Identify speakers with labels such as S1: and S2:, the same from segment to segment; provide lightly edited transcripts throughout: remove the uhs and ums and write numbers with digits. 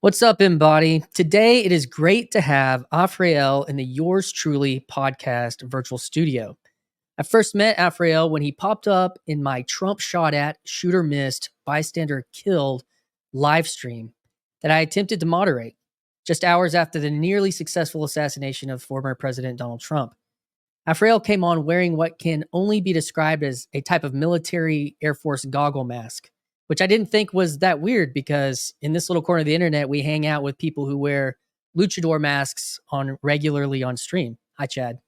S1: What's up, Embody? Today, it is great to have Aphrael in the Yours Truly podcast virtual studio. I first met Aphrael when he popped up in my Trump shot at, shooter missed, bystander killed live stream that I attempted to moderate just hours after the nearly successful assassination of former President Donald Trump. Aphrael came on wearing what can only be described as a type of military Air Force goggle mask, which I didn't think was that weird because in this little corner of the internet, we hang out with people who wear luchador masks on regularly on stream. Hi, Chad.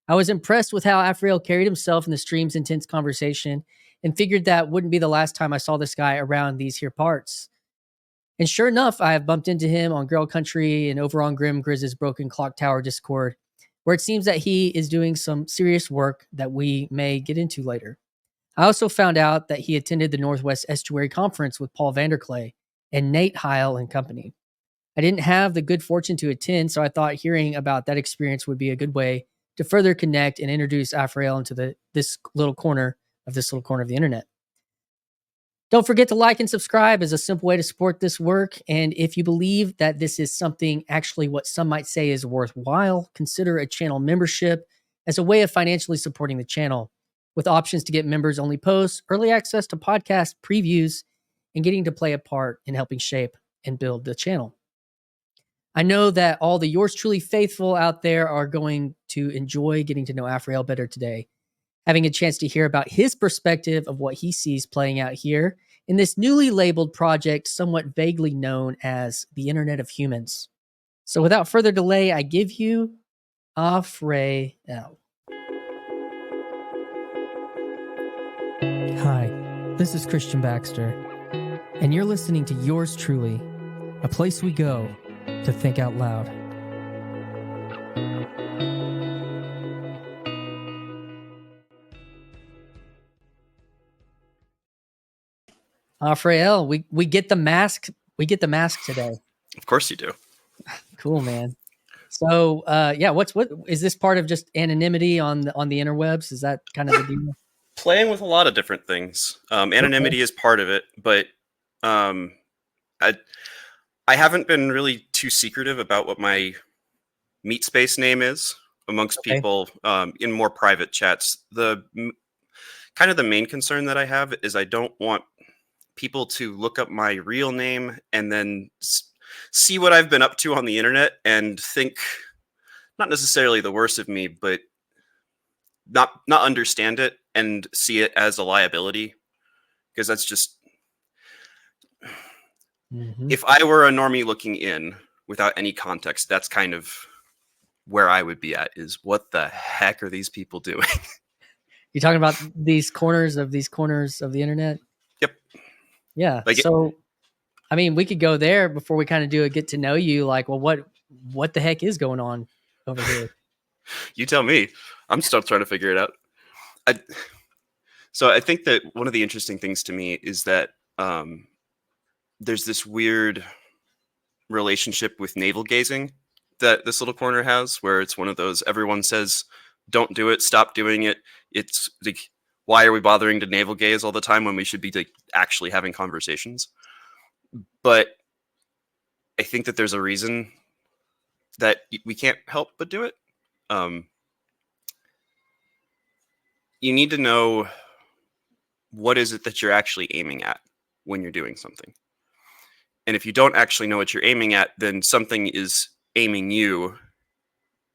S1: I was impressed with how Aphrael carried himself in the stream's intense conversation and figured that wouldn't be the last time I saw this guy around these here parts. And sure enough, I have bumped into him on Girl Country and over on Grim Grizz's Broken Clock Tower Discord, where it seems that he is doing some serious work that we may get into later. I also found out that he attended the Northwestuary Conference with Paul Vanderklay and Nate Heil and company. I didn't have the good fortune to attend, so I thought hearing about that experience would be a good way to further connect and introduce Aphrael into this little corner of the internet. Don't forget to like and subscribe as a simple way to support this work. And if you believe that this is something actually what some might say is worthwhile, consider a channel membership as a way of financially supporting the channel, with options to get members only posts, early access to podcast previews, and getting to play a part in helping shape and build the channel. I know that all the Yours Truly faithful out there are going to enjoy getting to know Aphrael better today, having a chance to hear about his perspective of what he sees playing out here in this newly labeled project, somewhat vaguely known as the Internet of Humans. So without further delay, I give you Aphrael. Hi, this is Christian Baxter, and you're listening to Yours Truly, a place we go to think out loud. Aphrael, we get the mask. We get the mask today.
S2: Of course you do.
S1: Cool, man. So, what is this part of just anonymity on the interwebs? Is that kind of the deal?
S2: Playing with a lot of different things. Anonymity is part of it, but I haven't been really too secretive about what my meat space name is amongst people in more private chats. The main concern that I have is I don't want people to look up my real name and then see what I've been up to on the internet and think not necessarily the worst of me, but not understand it and see it as a liability, because that's just if I were a normie looking in without any context, that's kind of where I would be at, is what the heck are these people doing?
S1: You're talking about these corners of the internet?
S2: Yep.
S1: Yeah. I mean, we could go there before we kind of do a get to know you. Like, well, what the heck is going on over here?
S2: You tell me. I'm still trying to figure it out. So I think that one of the interesting things to me is that there's this weird relationship with navel gazing that this little corner has, where it's one of those, everyone says, don't do it, stop doing it. It's like, why are we bothering to navel gaze all the time when we should be like actually having conversations? But I think that there's a reason that we can't help but do it. You need to know what is it that you're actually aiming at when you're doing something. And if you don't actually know what you're aiming at, then something is aiming you.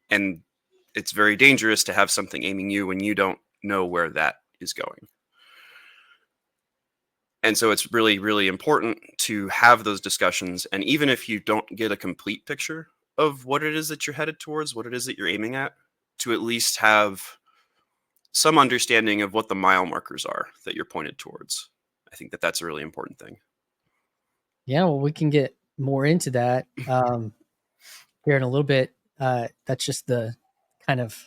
S2: And it's very dangerous to have something aiming you when you don't know where that is going. And so it's really, really important to have those discussions. And even if you don't get a complete picture of what it is that you're headed towards, what it is that you're aiming at, to at least have some understanding of what the mile markers are that you're pointed towards. I think that that's a really important thing.
S1: Yeah, well, we can get more into that here in a little bit. That's just the kind of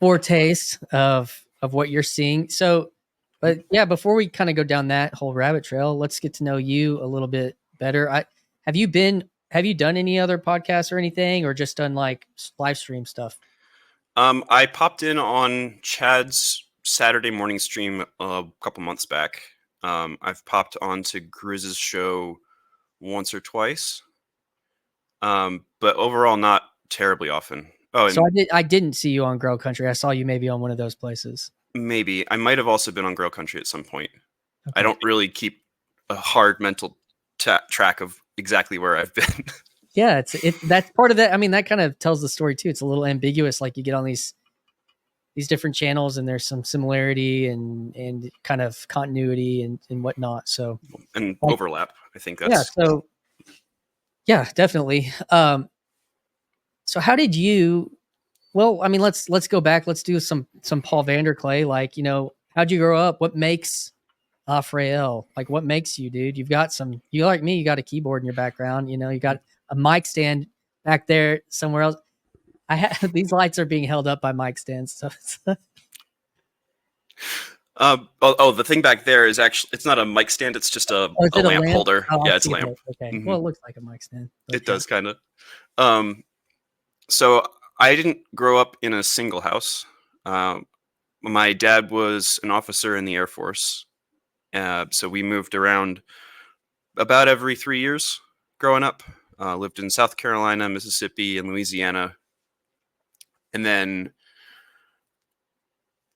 S1: foretaste of what you're seeing. So, but yeah, before we kind of go down that whole rabbit trail, let's get to know you a little bit better. Have you done any other podcasts or anything, or just done like live stream stuff?
S2: I popped in on Chad's Saturday morning stream a couple months back. I've popped onto Grizz's show once or twice, but overall not terribly often. Oh,
S1: So
S2: and
S1: I didn't see you on Grow Country. I saw you maybe on one of those places.
S2: maybe I might have also been on Grow Country at some point. I
S1: Okay.
S2: don't really keep a hard mental track of exactly where I've been.
S1: Yeah, that's part of that. I mean, that kind of tells the story too. It's a little ambiguous. Like you get on these different channels, and there's some similarity and kind of continuity and whatnot. So
S2: And
S1: like,
S2: overlap. I think
S1: yeah.
S2: that's
S1: So yeah, definitely. So how did you? Well, I mean, let's go back. Let's do some Paul Vanderklay. Like, how'd you grow up? What makes Aphrael? Like, what makes you, dude? You like me, you got a keyboard in your background. You got a mic stand back there somewhere else. I have these lights are being held up by mic stands. So
S2: the thing back there is actually, it's not a mic stand. It's just
S1: is
S2: a
S1: it a
S2: lamp
S1: lamp?
S2: holder.
S1: Oh, I
S2: Yeah, it's a
S1: see
S2: lamp.
S1: it. Okay.
S2: Hmm.
S1: Well, it looks like a mic stand. But
S2: It does kind of. Um, so I didn't grow up in a single house. My dad was an officer in the Air Force. So we moved around about every 3 years growing up. Lived in South Carolina, Mississippi, and Louisiana. And then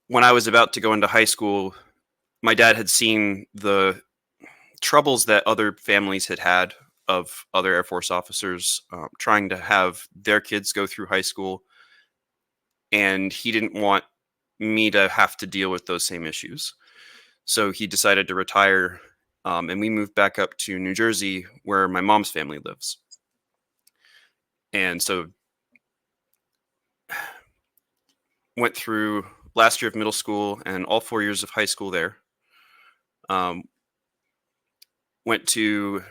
S2: when I was about to go into high school, my dad had seen the troubles that other families had had of other Air Force officers trying to have their kids go through high school. And he didn't want me to have to deal with those same issues. So he decided to retire, and we moved back up to New Jersey, where my mom's family lives. And so went through last year of middle school and all 4 years of high school there. Went to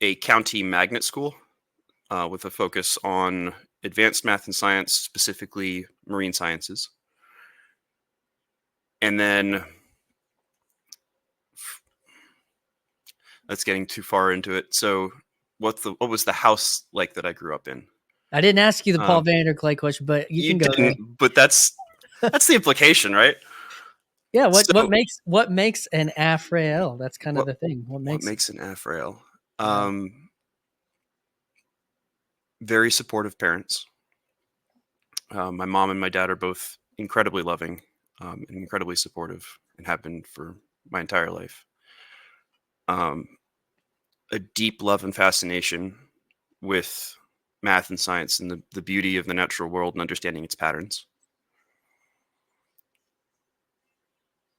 S2: a county magnet school with a focus on advanced math and science, specifically marine sciences. And then that's getting too far into it. So what was the house like that I grew up in?
S1: I didn't ask you the Paul
S2: Um,
S1: Vanderklay question, but you
S2: you
S1: can go there.
S2: didn't, but that's the implication, right?
S1: Yeah, what
S2: So
S1: makes an Aphrael? That's kind of
S2: what
S1: the thing. What
S2: what
S1: makes it?
S2: makes an Aphrael?
S1: Yeah.
S2: Very supportive parents. My mom and my dad are both incredibly loving and incredibly supportive, and have been for my entire life. Um, a deep love and fascination with math and science and the beauty of the natural world and understanding its patterns.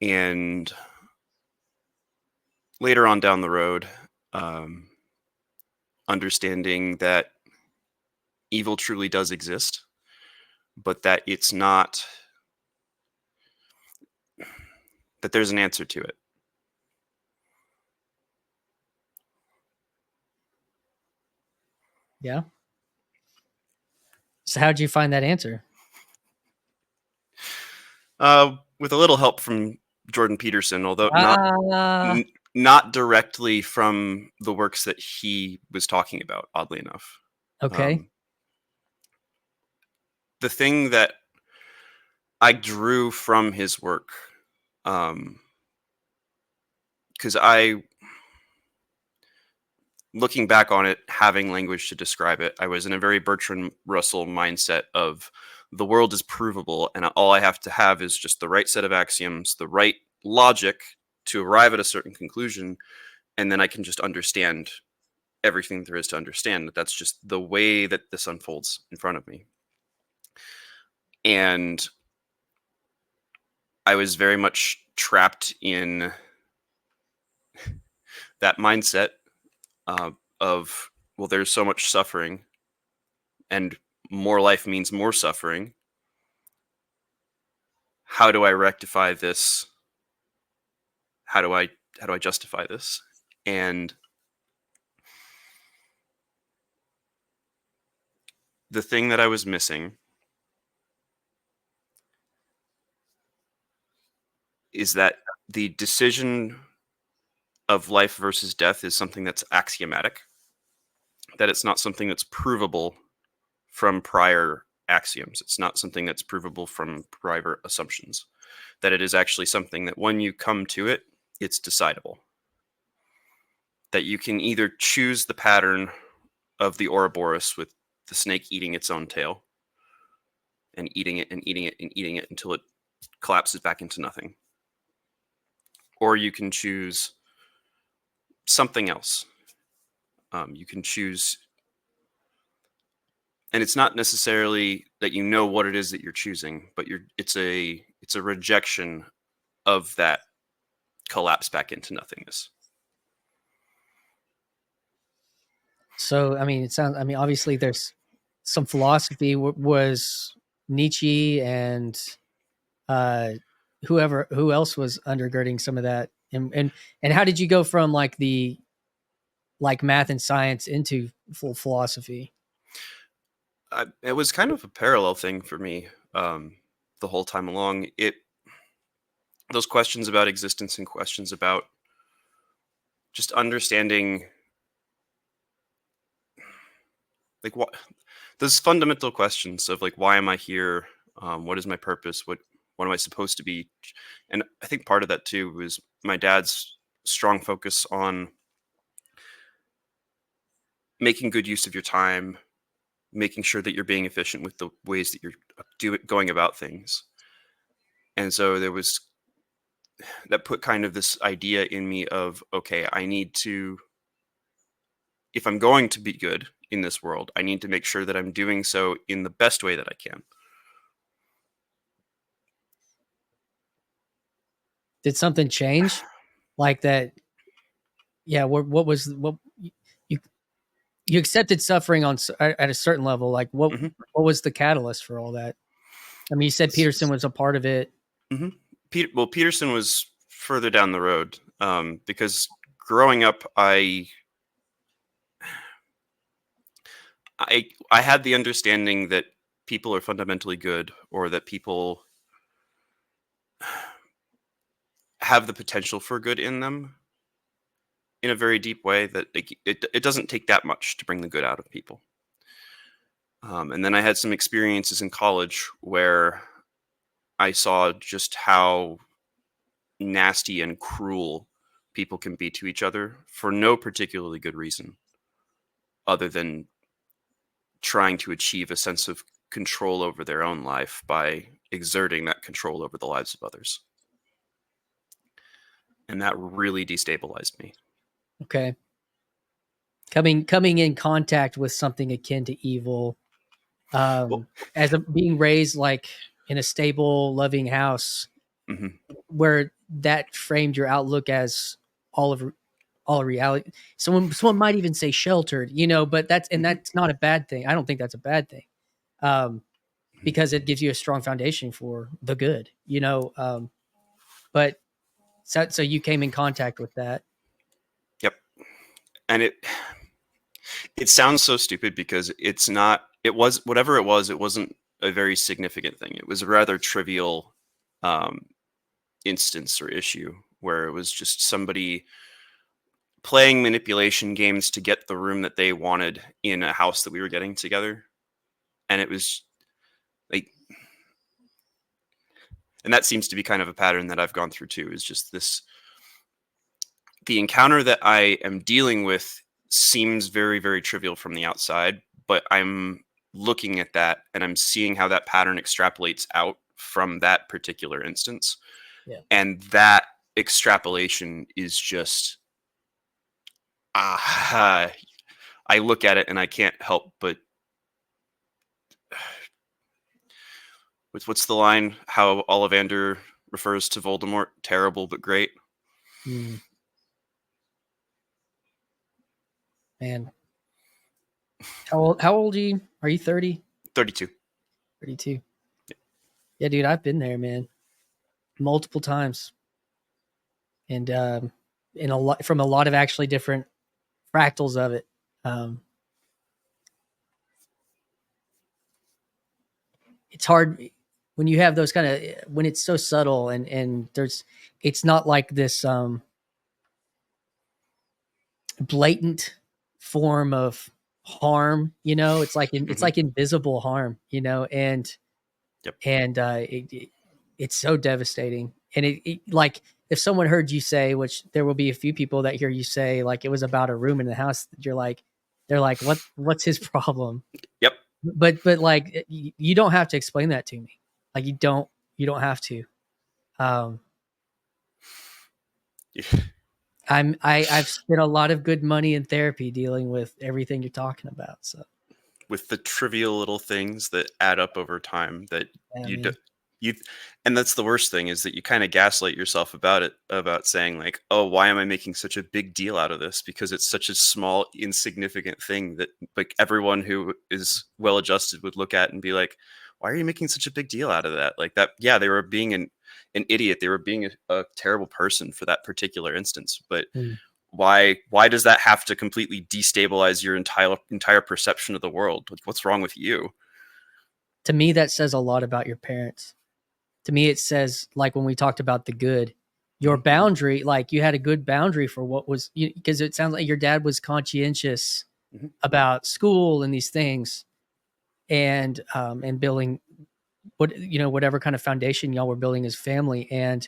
S2: And later on down the road, um, understanding that evil truly does exist, but that it's not, that there's an answer to it.
S1: Yeah. So how'd you find that answer?
S2: With a little help from Jordan Peterson, although
S1: Ah,
S2: not directly from the works that he was talking about, oddly enough.
S1: okay.
S2: The thing that I drew from his work, because looking back on it, having language to describe it, I was in a very Bertrand Russell mindset of the world is provable, and all I have to have is just the right set of axioms, the right logic to arrive at a certain conclusion, and then I can just understand everything there is to understand. That's just the way that this unfolds in front of me. And I was very much trapped in that mindset of, well, there's so much suffering, and more life means more suffering. How do I rectify this? How do I justify this? And the thing that I was missing is that the decision of life versus death is something that's axiomatic, that it's not something that's provable from prior axioms. It's not something that's provable from prior assumptions, that it is actually something that when you come to it, it's decidable. that you can either choose the pattern of the Ouroboros with the snake eating its own tail and eating it and eating it and eating it until it collapses back into nothing. Or you can choose something else. You can choose, and it's not necessarily that you know what it is that you're choosing, but it's a rejection of that collapse back into nothingness.
S1: So, I mean, obviously there's some philosophy. Was Nietzsche and who else was undergirding some of that? And how did you go from like math and science into full philosophy?
S2: It was kind of a parallel thing for me the whole time along. Those questions about existence and questions about just understanding, like, what those fundamental questions of like, why am I here? What is my purpose? What am I supposed to be? And I think part of that too was my dad's strong focus on making good use of your time, making sure that you're being efficient with the ways that you're going about things. And so that put kind of this idea in me of, okay, I need to, if I'm going to be good in this world, I need to make sure that I'm doing so in the best way that I can.
S1: Did something change like that? Yeah. What you accepted suffering at a certain level? Like what was the catalyst for all that? I mean, you said Peterson was a part of it.
S2: Well, Peterson was further down the road because growing up, I had the understanding that people are fundamentally good, or that people have the potential for good in them in a very deep way, that it doesn't take that much to bring the good out of people. And then I had some experiences in college where I saw just how nasty and cruel people can be to each other for no particularly good reason other than trying to achieve a sense of control over their own life by exerting that control over the lives of others. And that really destabilized me.
S1: Okay. Coming in contact with something akin to evil, being raised like in a stable, loving house, where that framed your outlook as all reality. Someone might even say sheltered, but that's not a bad thing. I don't think that's a bad thing, because it gives you a strong foundation for the good, but so you came in contact with that.
S2: Yep. And it sounds so stupid because it was whatever it wasn't a very significant thing. It was a rather trivial instance or issue where it was just somebody playing manipulation games to get the room that they wanted in a house that we were getting together. And it was like, and that seems to be kind of a pattern that I've gone through too, is just the encounter that I am dealing with seems very, very trivial from the outside, but I'm looking at that and I'm seeing how that pattern extrapolates out from that particular instance.
S1: Yeah.
S2: And that extrapolation is just, I look at it and I can't help but, what's the line? How Ollivander refers to Voldemort? Terrible, but great.
S1: Man. How old are you? Are you 30?
S2: 32.
S1: 32. Yeah, dude, I've been there, man. Multiple times. And from a lot of actually different fractals of it. It's hard when you have those kind of, when it's so subtle and it's not like this blatant form of harm, it's like it's like invisible harm, and
S2: Yep.
S1: and it's so devastating. And it like if someone heard you say, which there will be a few people that hear you say, like it was about a room in the house, they're like, what's his problem?
S2: Yep.
S1: But like, you don't have to explain that to me. Like you don't have to. I've spent a lot of good money in therapy dealing with everything you're talking about. So
S2: with the trivial little things that add up over time that
S1: yeah,
S2: you
S1: man.
S2: do, you, and that's the worst thing, is that you kind of gaslight yourself about it, about saying like, oh, why am I making such a big deal out of this? Because it's such a small, insignificant thing that like everyone who is well adjusted would look at and be like, why are you making such a big deal out of that? Like that, yeah, they were being an idiot. They were being a terrible person for that particular instance. But why does that have to completely destabilize your entire perception of the world? Like, what's wrong with you?
S1: To me, that says a lot about your parents. To me, it says, like when we talked about the good, your boundary, like you had a good boundary for what was, because it sounds like your dad was conscientious about school and these things, and building whatever kind of foundation y'all were building as family, and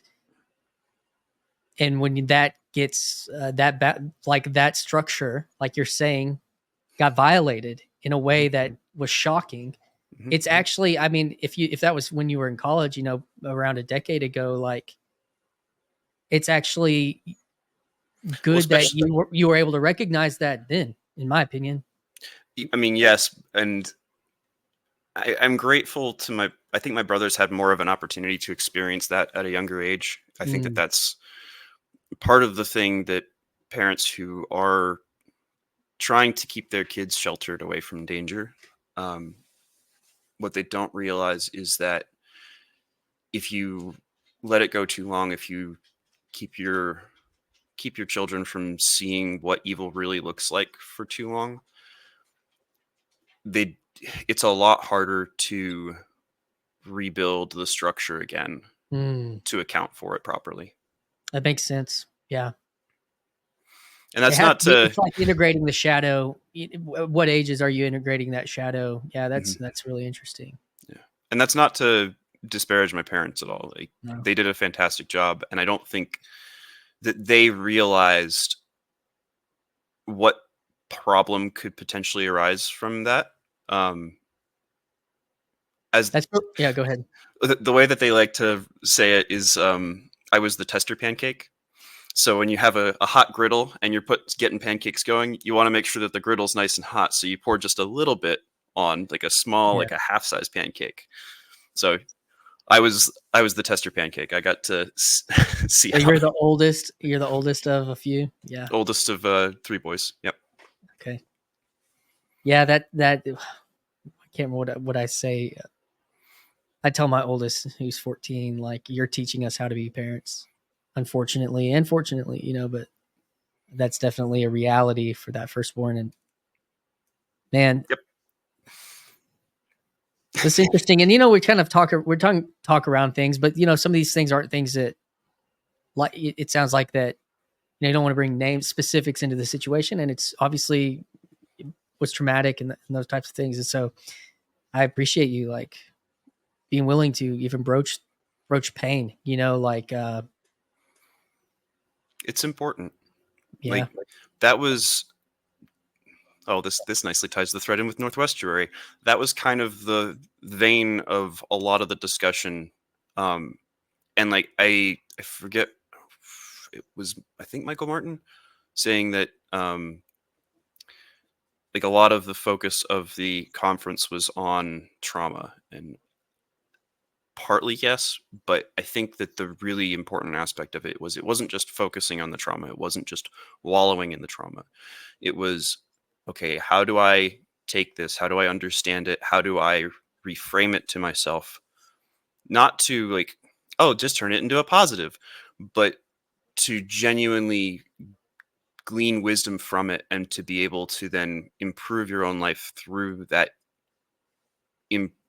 S1: when that gets like that structure, like you're saying, got violated in a way that was shocking. It's actually, I mean, if that was when you were in college, around a decade ago, like it's actually good that you were able to recognize that then, in my opinion.
S2: I mean, yes, and I'm grateful to I think my brothers had more of an opportunity to experience that at a younger age. I think that that's part of the thing that parents who are trying to keep their kids sheltered away from danger, what they don't realize is that if you let it go too long, if you keep your children from seeing what evil really looks like for too long, it's a lot harder to rebuild the structure again to account for it properly.
S1: That makes sense. Yeah.
S2: And that's not to...
S1: It's like integrating the shadow. What ages are you integrating that shadow? Yeah, that's really interesting.
S2: Yeah. And that's not to disparage my parents at all. Like,
S1: No.
S2: they did a fantastic job, and I don't think that they realized what problem could potentially arise from that.
S1: Yeah, go ahead.
S2: The way that they like to say it is, I was the tester pancake. So when you have a hot griddle and you're getting pancakes going, you want to make sure that the griddle's nice and hot. So you pour just a little bit on, like a small, like a half-size pancake. So I was the tester pancake. I got to see.
S1: So you're the oldest. You're the oldest of a few. Yeah.
S2: Oldest of 3 boys. Yep.
S1: Okay. Yeah, that I can't remember what I say. I tell my oldest, who's 14, like, you're teaching us how to be parents. Unfortunately and fortunately, but that's definitely a reality for that firstborn. And man,
S2: yep.
S1: It's interesting. And we kind of talk around things, but some of these things aren't things that, like, it sounds like that you don't want to bring names specifics into the situation, and it's obviously was traumatic and those types of things. And so I appreciate you like being willing to even broach pain,
S2: it's important.
S1: Yeah.
S2: Like, that was, this nicely ties the thread in with Northwestuary. That was kind of the vein of a lot of the discussion. And like, I forget, it was, I think, Michael Martin saying that, like, a lot of the focus of the conference was on trauma, and partly yes, but I think that the really important aspect of it wasn't just focusing on the trauma. It wasn't just wallowing in the trauma. It was, okay, how do I take this? How do I understand it? How do I reframe it to myself? Not to like, just turn it into a positive, but to genuinely glean wisdom from it, and to be able to then improve your own life through that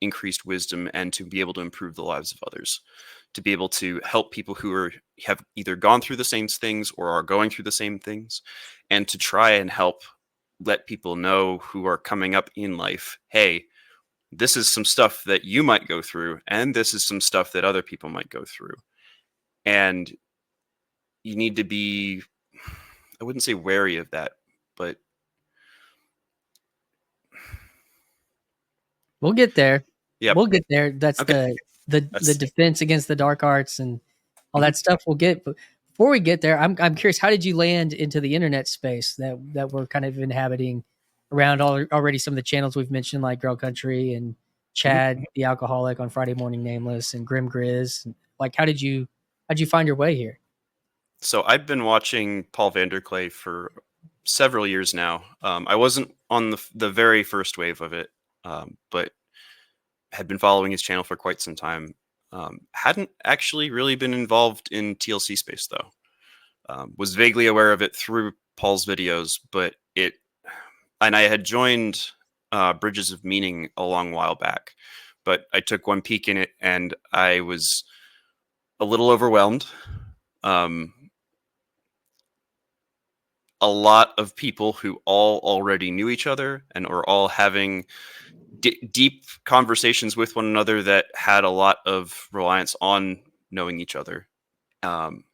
S2: increased wisdom, and to be able to improve the lives of others, to be able to help people who have either gone through the same things or are going through the same things, and to try and help let people know who are coming up in life, hey, this is some stuff that you might go through, and this is some stuff that other people might go through. And you need to be, I wouldn't say wary of that, but
S1: we'll get there.
S2: Yep.
S1: We'll get there. That's
S2: Okay.
S1: the
S2: That's
S1: defense against the dark arts and all
S2: Mhm.
S1: that stuff. We'll get, but before we get there, I'm curious. How did you land into the internet space that we're kind of inhabiting around already? Some of the channels we've mentioned, like Girl Country and
S2: Mhm.
S1: Chad the Alcoholic on Friday Morning Nameless and Grim Grizz. Like, how'd you find your way here?
S2: So I've been watching Paul Vanderklay for several years now. I wasn't on the very first wave of it, but had been following his channel for quite some time. Hadn't actually really been involved in TLC space though. Was vaguely aware of it through Paul's videos, and I had joined Bridges of Meaning a long while back, but I took one peek in it and I was a little overwhelmed. A lot of people who all already knew each other and were all having deep conversations with one another that had a lot of reliance on knowing each other. And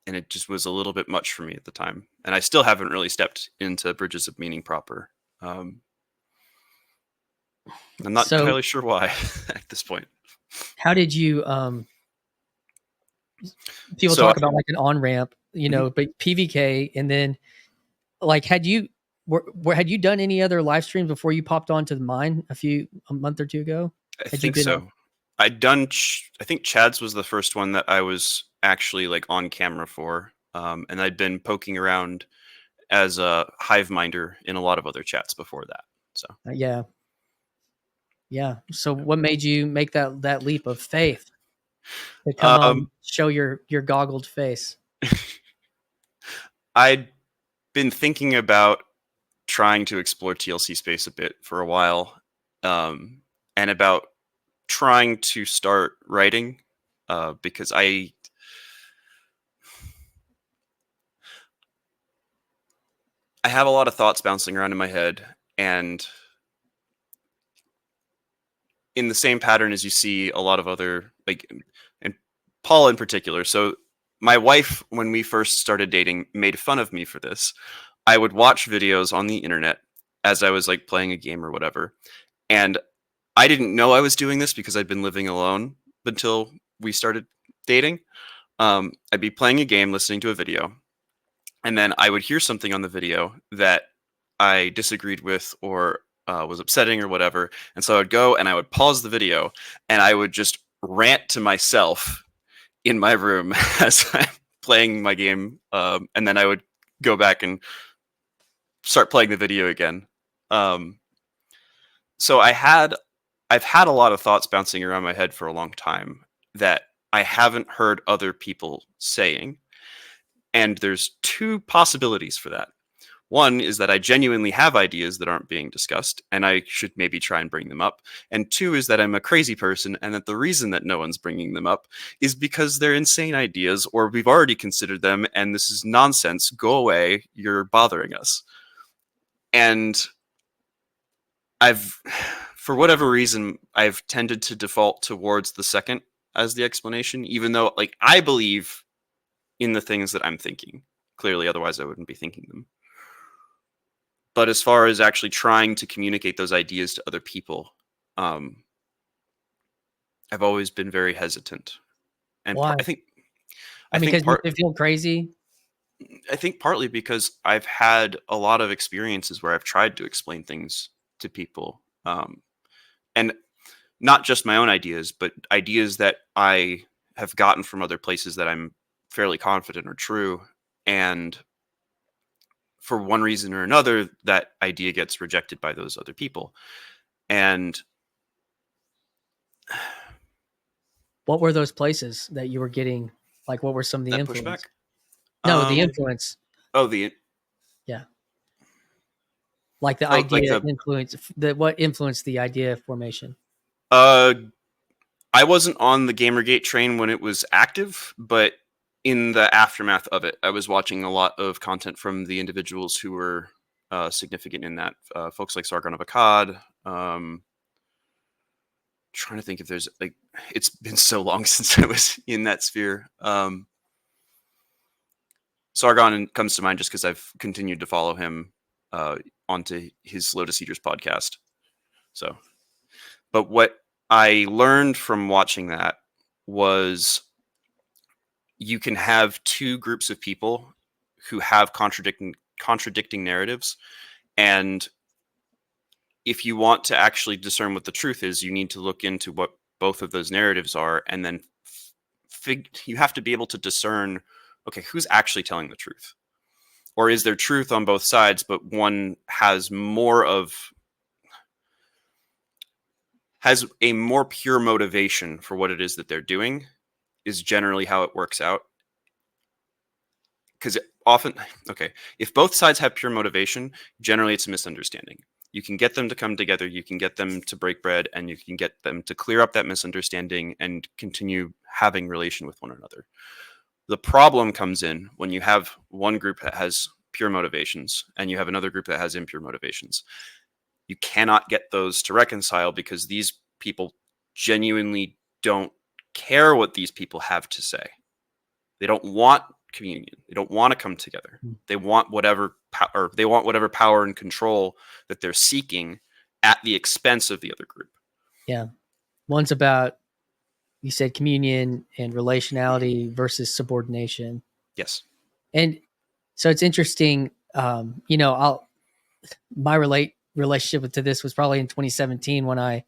S2: it just was a little bit much for me at the time. And I still haven't really stepped into Bridges of Meaning proper. I'm not
S1: So,
S2: entirely sure why at this point.
S1: how did you people
S2: So,
S1: talk about like an on ramp, but PVK, and then like had you had you done any other live streams before you popped onto the mine a month or two ago?
S2: I
S1: Had you
S2: think
S1: been on?
S2: so. I'd done, I think Chad's was the first one that I was actually like on camera for. And I'd been poking around as a hive minder in a lot of other chats before that. So,
S1: Yeah. Yeah. So what made you make that leap of faith to come on,
S2: um,
S1: show your goggled face?
S2: I'd been thinking about trying to explore TLC space a bit for a while, and about trying to start writing, because I have a lot of thoughts bouncing around in my head, and in the same pattern as you see a lot of other, like, and Paul in particular. So my wife, when we first started dating, made fun of me for this. I would watch videos on the internet as I was like playing a game or whatever, and I didn't know I was doing this because I'd been living alone until we started dating. I'd be playing a game, listening to a video, and then I would hear something on the video that I disagreed with or was upsetting or whatever. And so I would go and I would pause the video and I would just rant to myself in my room as I'm playing my game. And then I would go back and start playing the video again. So I've had a lot of thoughts bouncing around my head for a long time that I haven't heard other people saying. And there's two possibilities for that. One is that I genuinely have ideas that aren't being discussed, and I should maybe try and bring them up. And two is that I'm a crazy person, and that the reason that no one's bringing them up is because they're insane ideas, or we've already considered them, and this is nonsense. Go away. You're bothering us. And for whatever reason, I've tended to default towards the second as the explanation, even though, like, I believe in the things that I'm thinking. Clearly, otherwise I wouldn't be thinking them. But as far as actually trying to communicate those ideas to other people, I've always been very hesitant. And
S1: Why?
S2: I think
S1: Because you feel crazy.
S2: I think partly because I've had a lot of experiences where I've tried to explain things to people, and not just my own ideas, but ideas that I have gotten from other places that I'm fairly confident are true. And for one reason or another, that idea gets rejected by those other people. And
S1: What were those places that you were getting? Like, what were some of the
S2: that pushback.
S1: influence? No, the influence.
S2: Oh, the
S1: Yeah. Like the
S2: oh, like
S1: idea influence, what influenced the idea formation?
S2: uh, I wasn't on the Gamergate train when it was active, but in the aftermath of it, I was watching a lot of content from the individuals who were significant in that. Folks like Sargon of Akkad. Trying to think if there's like, it's been so long since I was in that sphere. Sargon comes to mind just because I've continued to follow him onto his Lotus Eaters podcast. So, but what I learned from watching that was you can have two groups of people who have contradicting narratives, and if you want to actually discern what the truth is, you need to look into what both of those narratives are, and then you have to be able to discern, okay, who's actually telling the truth? Or is there truth on both sides, but one has a more pure motivation for what it is that they're doing, is generally how it works out. Because often, okay, if both sides have pure motivation, generally it's a misunderstanding. You can get them to come together, you can get them to break bread, and you can get them to clear up that misunderstanding and continue having relation with one another. The problem comes in when you have one group that has pure motivations and you have another group that has impure motivations. You cannot get those to reconcile because these people genuinely don't care what these people have to say. They don't want communion. They don't want to come together. They want whatever power and control that they're seeking at the expense of the other group.
S1: Yeah. One's about, you said, communion and relationality versus subordination.
S2: Yes.
S1: And so it's interesting. My relationship to this was probably in 2017 when I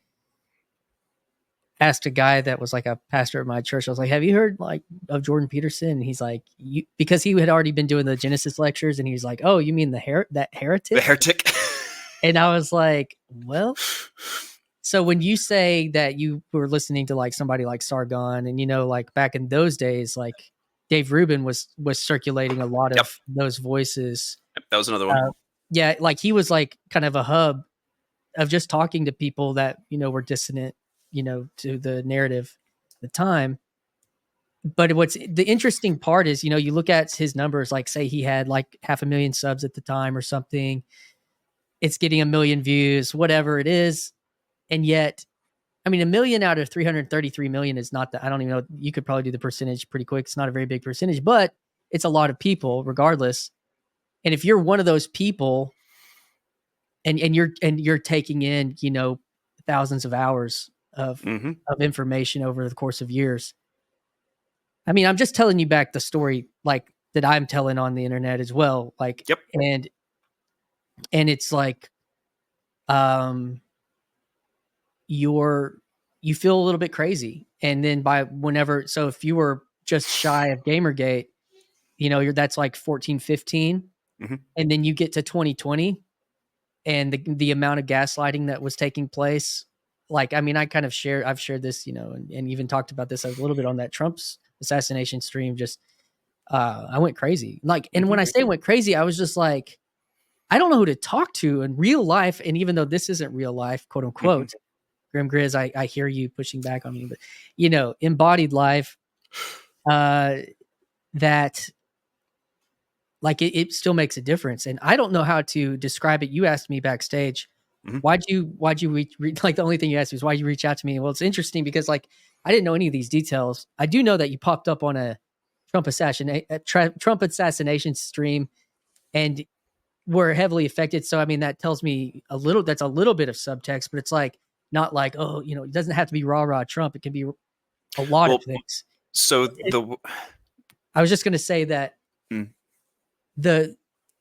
S1: asked a guy that was like a pastor at my church. I was like, "Have you heard like of Jordan Peterson?" And he's like, because he had already been doing the Genesis lectures, and he was like, "Oh, you mean that heretic?"
S2: The heretic.
S1: And I was like, "Well." So when you say that you were listening to like somebody like Sargon, and like back in those days, like Dave Rubin was circulating a lot of those voices.
S2: That was another one.
S1: Yeah, like he was like kind of a hub of just talking to people that were dissonant, to the narrative at the time. But what's the interesting part is, you look at his numbers, like say he had like 500,000 subs at the time or something. It's getting 1 million views, whatever it is. And yet, I mean, 1 million out of 333 million is not that. I don't even know. You could probably do the percentage pretty quick. It's not a very big percentage, but it's a lot of people regardless. And if you're one of those people and you're taking in, thousands of hours of information over the course of years. I mean, I'm just telling you back the story like that I'm telling on the internet as well. Like, and it's like, you feel a little bit crazy. And then so if you were just shy of Gamergate, that's like 14, 15. And then you get to 2020 and the amount of gaslighting that was taking place. Like, I mean, I've shared this, and even talked about this a little bit on that Trump's assassination stream. Just, I went crazy. Like, and when I say went crazy, I was just like, I don't know who to talk to in real life. And even though this isn't real life, quote unquote, Grim Grizz, I hear you pushing back on me, but embodied life, that like it still makes a difference. And I don't know how to describe it. You asked me backstage, why'd you reach like the only thing you asked me is why'd you reach out to me? Well, it's interesting because like I didn't know any of these details. I do know that you popped up on a Trump assassination stream and were heavily affected. So I mean that tells me that's a little bit of subtext, but it's like not like, oh, it doesn't have to be rah Trump. It can be a lot of things.
S2: So
S1: I was just going to say that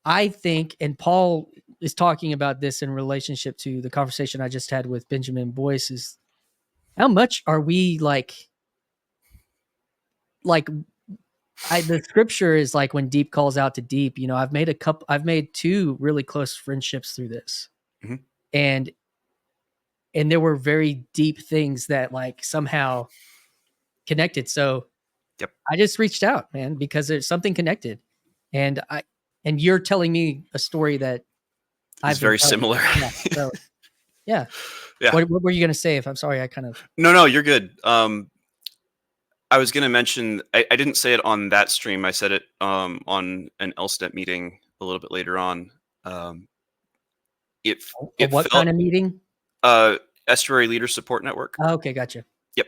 S1: I think, and Paul is talking about this in relationship to the conversation I just had with Benjamin Boyce, is how much are we like the scripture is like when deep calls out to deep. I've made 2 really close friendships through this. And there were very deep things that like somehow connected. So I just reached out, man, because there's something connected. And you're telling me a story that
S2: is very similar.
S1: Yeah. So, yeah. What were you going to say? If I'm sorry, I kind of.
S2: No, you're good. I was going to mention, I didn't say it on that stream. I said it on an LSTEP meeting a little bit later on.
S1: What kind of meeting?
S2: Estuary Leader Support Network.
S1: Oh, okay, gotcha.
S2: Yep.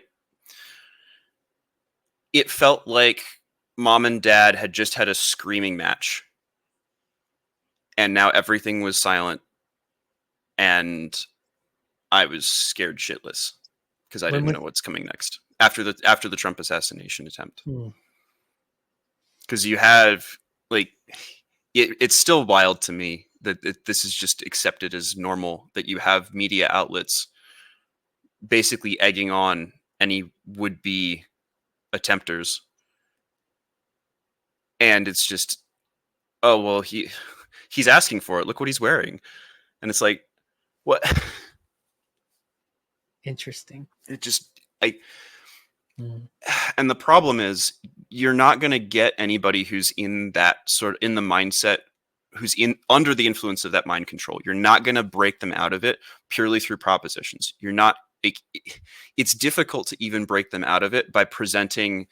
S2: It felt like mom and dad had just had a screaming match, and now everything was silent, and I was scared shitless because I
S1: When
S2: didn't
S1: was
S2: know what's coming next after the Trump assassination attempt. Because you have like it's still wild to me that this is just accepted as normal, that you have media outlets basically egging on any would-be attempters, and it's just, oh well, he's asking for it, look what he's wearing, and it's like, what?
S1: Interesting.
S2: It just, and the problem is, you're not going to get anybody who's in that sort, in the mindset, who's in under the influence of that mind control. You're not going to break them out of it purely through propositions. You're not, it's difficult to even break them out of it by presenting,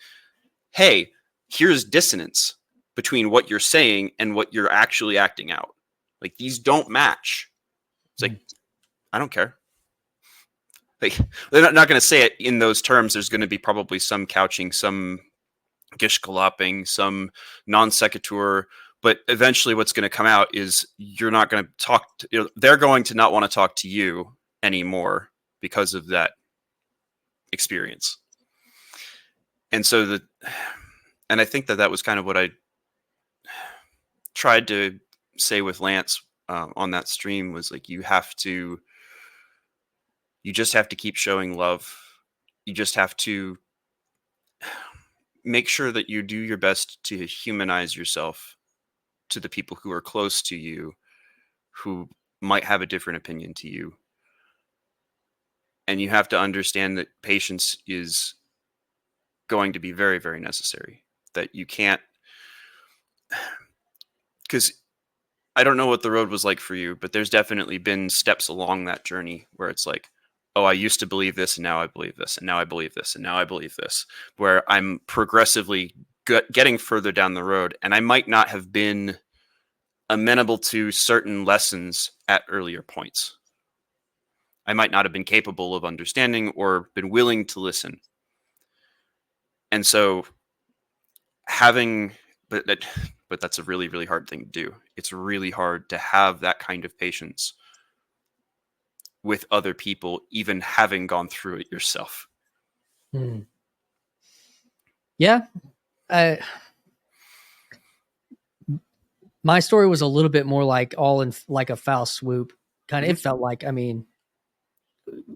S2: hey, here's dissonance between what you're saying and what you're actually acting out. Like, these don't match. It's like, I don't care. Like, they're not going to say it in those terms. There's going to be probably some couching, some gishgalopping, some non sequitur, but eventually what's going to come out is you're not going to talk they're going to not want to talk to you anymore because of that experience. And so and I think that was kind of what I tried to say with Lance on that stream, was like, you just have to keep showing love. You just have to make sure that you do your best to humanize yourself to the people who are close to you, who might have a different opinion to you. And you have to understand that patience is going to be very, very necessary. That you can't, because I don't know what the road was like for you, but there's definitely been steps along that journey where it's like, oh, I used to believe this, and now I believe this, and now I believe this, and now I believe this, where I'm progressively getting further down the road, and I might not have been amenable to certain lessons at earlier points. I might not have been capable of understanding or been willing to listen. And so but that's a really, really hard thing to do. It's really hard to have that kind of patience with other people, even having gone through it yourself.
S1: Yeah. My story was a little bit more like all in like a foul swoop. Kind of, it felt like, I mean,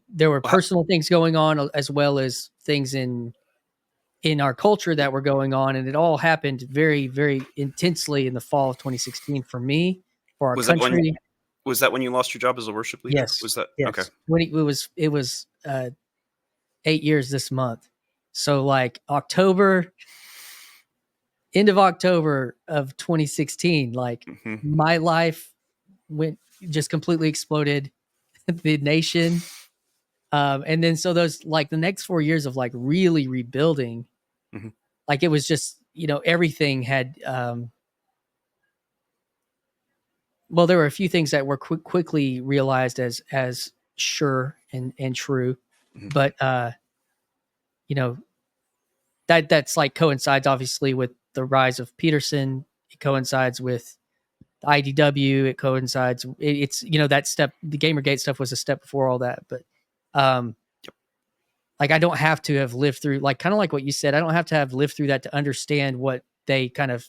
S1: there were personal things going on as well as things in our culture that were going on. And it all happened very, very intensely in the fall of 2016 for me, for our country.
S2: Was that when you lost your job as a worship leader?
S1: Yes.
S2: Was that?
S1: Yes.
S2: Okay.
S1: When it was 8 years this month. So like end of October of 2016, like my life just completely exploded. The nation. And then so those, like, the next 4 years of like really rebuilding, like it was just, everything had, well, there were a few things that were quickly realized as sure and true, but that's like coincides obviously with the rise of Peterson. It coincides with the IDW. It coincides. It's that step. The Gamergate stuff was a step before all that, but like I don't have to have lived through, like, kind of like what you said. I don't have to have lived through that to understand what they kind of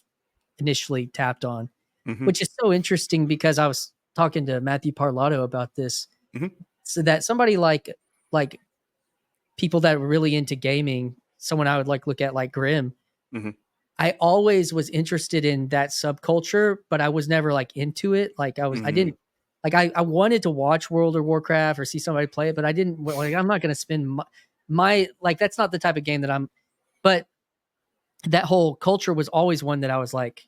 S1: initially tapped on, which is so interesting because I was talking to Matthew Parlato about this. So that somebody like people that were really into gaming, someone I would like look at like Grimm. I always was interested in that subculture, but I was never like into it. Like I didn't like, I wanted to watch World of Warcraft or see somebody play it, but I didn't, like, I'm not going to spend my like, that's not the type of game that but that whole culture was always one that I was like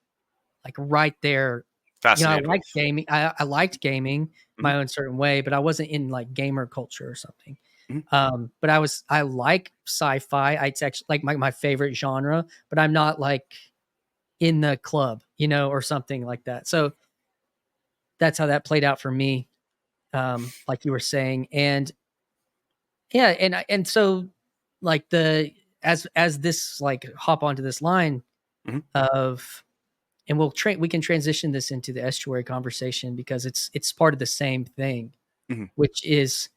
S1: right there.
S2: Fascinated.
S1: I liked gaming. I liked gaming my own certain way, but I wasn't in like gamer culture or something. But I like sci-fi. It's actually like my favorite genre, but I'm not like in the club, or something like that. So that's how that played out for me. Like you were saying. And yeah. And so like as this, like, hop onto this line, of, and we can transition this into the estuary conversation because it's part of the same thing, which is,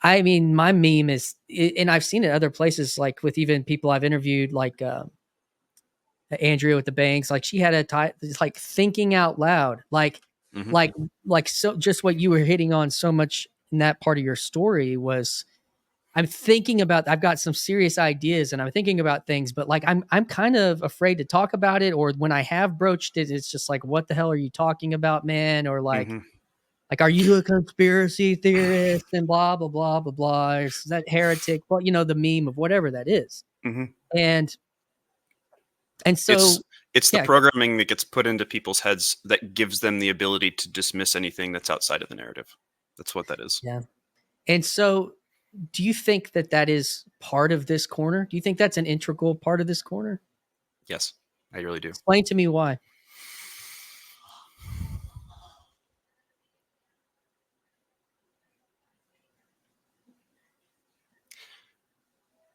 S1: I mean, my meme is, and I've seen it other places, like with even people I've interviewed, like Andrea with the banks, like she had it's like thinking out loud, like so just what you were hitting on so much in that part of your story was, I'm thinking about, I've got some serious ideas and I'm thinking about things, but like I'm kind of afraid to talk about it, or when I have broached it, it's just like, what the hell are you talking about, man? Or like, are you a conspiracy theorist and blah blah blah blah blah? Or is that heretic? Well, the meme of whatever that is, and so
S2: it's the
S1: yeah,
S2: programming that gets put into people's heads that gives them the ability to dismiss anything that's outside of the narrative. That's what that is.
S1: yeah, and so. Do you think that is part of this corner? Do you think that's an integral part of this corner?
S2: Yes, I really do.
S1: Explain to me why.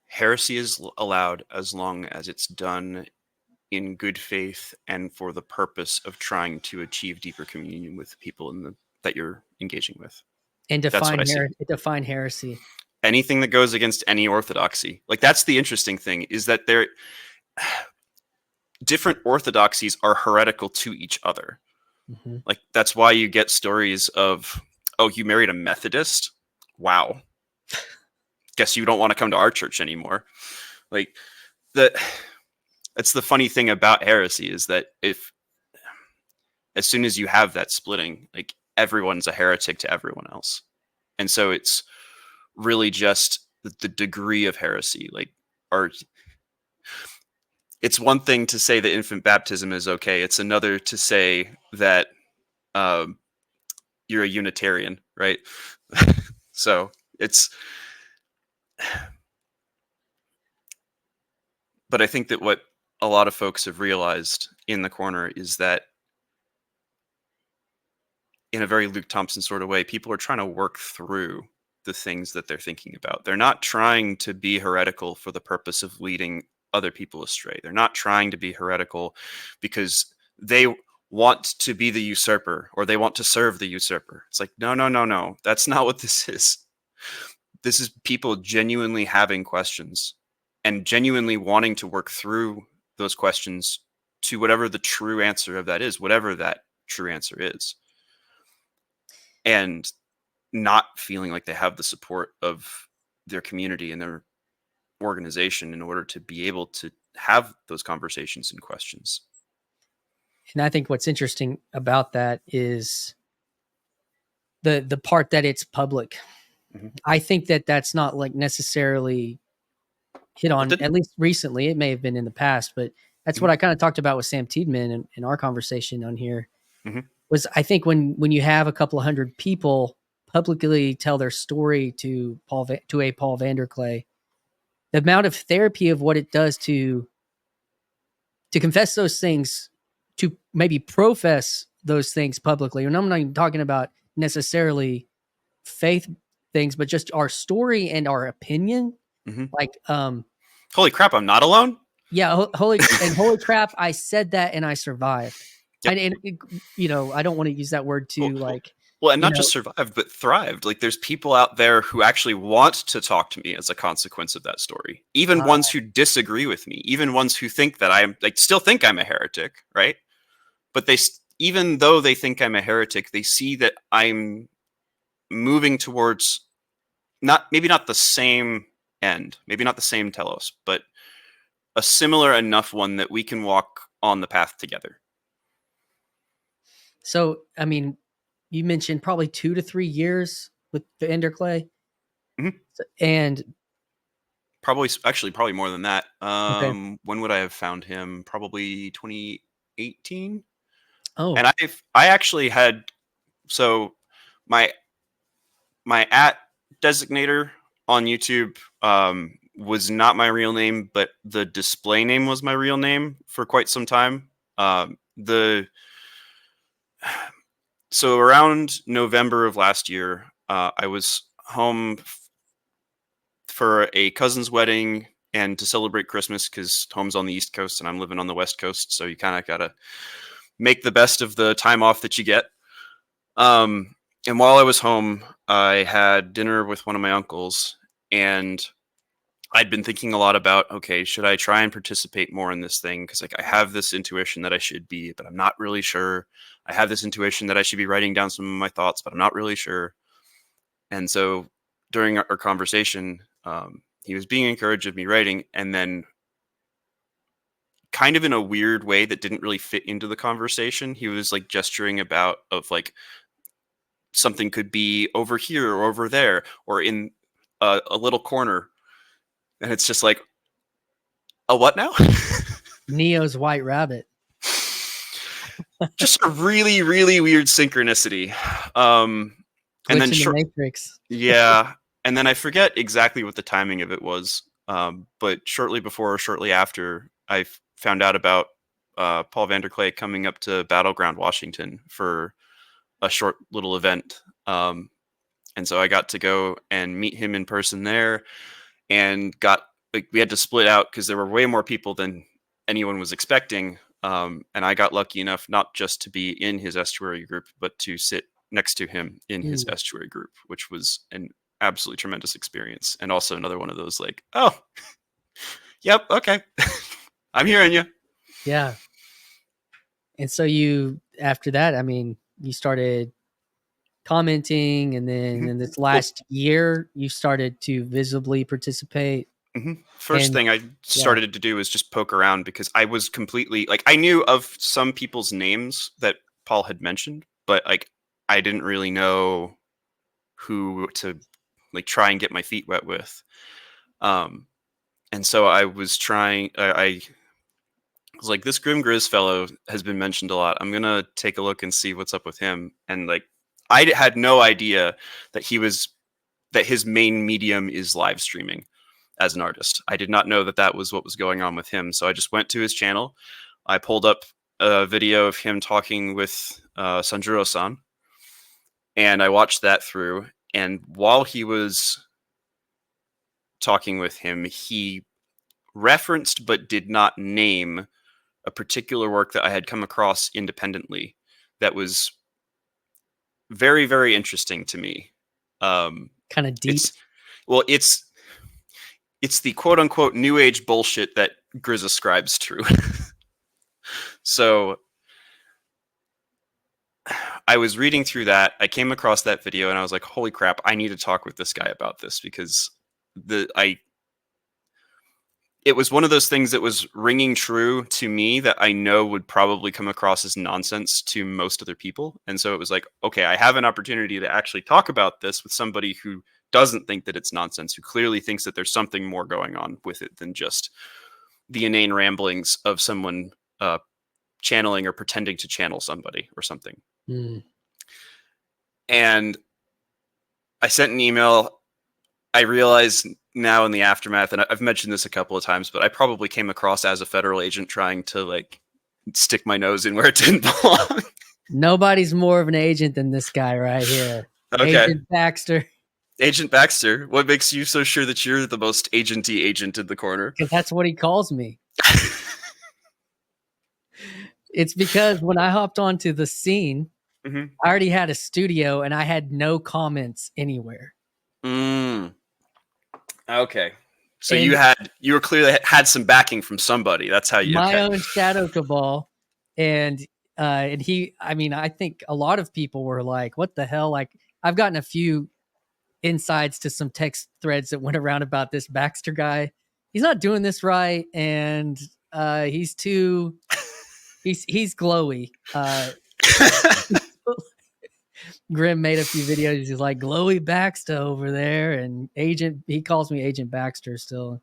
S2: Heresy is allowed as long as it's done in good faith and for the purpose of trying to achieve deeper communion with people that you're engaging with.
S1: And
S2: That's what I see.
S1: Define heresy.
S2: Anything that goes against any orthodoxy. Like, that's the interesting thing, is that different orthodoxies are heretical to each other. Like, that's why you get stories of, oh, you married a Methodist? Wow. Guess you don't want to come to our church anymore. Like, that's the funny thing about heresy, is that as soon as you have that splitting, like, everyone's a heretic to everyone else. And so it's really just the degree of heresy. Like, it's one thing to say that infant baptism is okay. It's another to say that you're a Unitarian, right? So but I think that what a lot of folks have realized in the corner is that, in a very Luke Thompson sort of way, people are trying to work through the things that they're thinking about. They're not trying to be heretical for the purpose of leading other people astray. They're not trying to be heretical because they want to be the usurper or they want to serve the usurper. It's like, no. That's not what this is. This is people genuinely having questions and genuinely wanting to work through those questions to whatever the true answer of that is, whatever that true answer is. And not feeling like they have the support of their community and their organization in order to be able to have those conversations and questions.
S1: And I think what's interesting about that is the part that it's public. I think that's not like necessarily hit on, at least recently. It may have been in the past, but that's what I kind of talked about with Sam Tiedemann in our conversation on here. Was, I think when you have a couple of hundred people publicly tell their story to Paul Vanderklay, the amount of therapy of what it does to confess those things, to maybe profess those things publicly. And I'm not even talking about necessarily faith things, but just our story and our opinion. Like,
S2: holy crap, I'm not alone.
S1: Yeah, holy crap, I said that and I survived. Yep. And I don't want to use that word too,
S2: and not just survived, but thrived. Like, there's people out there who actually want to talk to me as a consequence of that story. Even ones who disagree with me, even ones who think that still think I'm a heretic, right? But even though they think I'm a heretic, they see that I'm moving towards maybe not the same end, maybe not the same telos, but a similar enough one that we can walk on the path together.
S1: So, I mean, you mentioned probably 2 to 3 years with Vanderklay, and
S2: probably more than that.
S1: Okay.
S2: When would I have found him? Probably 2018.
S1: Oh,
S2: and I actually had, so my @designator on YouTube was not my real name, but the display name was my real name for quite some time. So around November of last year, I was home for a cousin's wedding. and to celebrate Christmas because home's on the East Coast and I'm living on the West Coast. So you kind of got to make the best of the time off that you get. And while I was home, I had dinner with one of my uncles, and I'd been thinking a lot about, okay, should I try and participate more in this thing? Because like I have this intuition that I should be, but I'm not really sure. I have this intuition that I should be writing down some of my thoughts, but I'm not really sure. And so during our conversation, he was being encouraged of me writing, and then kind of in a weird way that didn't really fit into the conversation, he was like gesturing about of like something could be over here or over there or in a little corner. And it's just like, a what now?
S1: Neo's White Rabbit.
S2: Just a really, really weird synchronicity. And then
S1: the Matrix.
S2: Yeah. And then I forget exactly what the timing of it was. But shortly before or shortly after, I found out about Paul Vanderklay coming up to Battleground, Washington for a short little event. And so I got to go and meet him in person there, and we had to split out because there were way more people than anyone was expecting. And I got lucky enough not just to be in his estuary group, but to sit next to him in his estuary group, which was an absolutely tremendous experience. And also another one of those like, oh, yep, okay, I'm hearing you.
S1: Yeah. And so after that, I mean, you started commenting, and then in this last year, you started to visibly participate.
S2: First thing I started to do was just poke around, because I was completely like, I knew of some people's names that Paul had mentioned, but like I didn't really know who to like try and get my feet wet with. And so I was trying, I was like, this Grim Grizz fellow has been mentioned a lot. I'm going to take a look and see what's up with him. And like, I had no idea that his main medium is live streaming as an artist. I did not know that was what was going on with him. So I just went to his channel. I pulled up a video of him talking with Sanjuro-san, and I watched that through. And while he was talking with him, he referenced but did not name a particular work that I had come across independently that was very, very interesting to me.
S1: Kind of deep.
S2: It's the quote unquote new age bullshit that Grizz ascribes to. So I was reading through that. I came across that video and I was like, holy crap, I need to talk with this guy about this, because it was one of those things that was ringing true to me that I know would probably come across as nonsense to most other people. And so it was like, okay, I have an opportunity to actually talk about this with somebody who doesn't think that it's nonsense, who clearly thinks that there's something more going on with it than just the inane ramblings of someone channeling or pretending to channel somebody or something. And I sent an email. I realize now in the aftermath, and I've mentioned this a couple of times, but I probably came across as a federal agent trying to like stick my nose in where it didn't belong.
S1: Nobody's more of an agent than this guy right here.
S2: Okay.
S1: Agent Baxter.
S2: Agent Baxter, what makes you so sure that you're the most agenty agent in the corner?
S1: Because that's what he calls me. It's because when I hopped onto the scene, I already had a studio and I had no comments anywhere.
S2: Okay. So you were clearly had some backing from somebody. That's how you.
S1: My own shadow cabal, and he. I mean, I think a lot of people were like, "What the hell?" Like, I've gotten a few insights to some text threads that went around about this Baxter guy. He's not doing this right, and he's too. He's glowy. Grim made a few videos. He's like, glowy Baxter over there, and he calls me Agent Baxter still.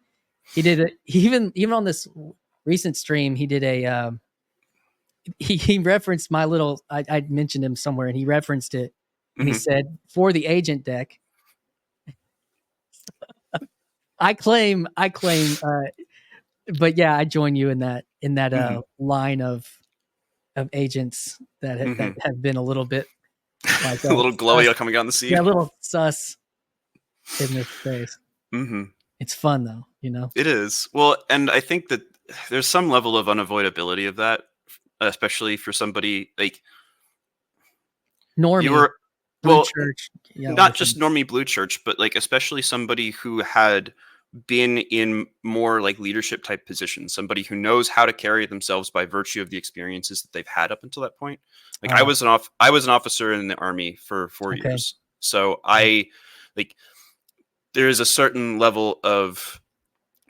S1: He did it even on this recent stream. He did he referenced my little, I mentioned him somewhere, and he referenced it, and he said, for the agent deck. I claim, but yeah, I join you in that line of agents that have been a little bit like
S2: a little glowy coming on the scene.
S1: Yeah, a little sus in this space. It's fun though. you know?
S2: It is. Well, and I think that there's some level of unavoidability of that, especially for somebody like you
S1: Normie,
S2: were.
S1: Blue
S2: Well,
S1: Church, yeah, all the
S2: not just
S1: things.
S2: normie blue church, but like especially somebody who had been in more like leadership type positions, somebody who knows how to carry themselves by virtue of the experiences that they've had up until that point. Like
S1: Oh,
S2: I was an officer in the army for 4
S1: okay.
S2: years. So I like there is a certain level of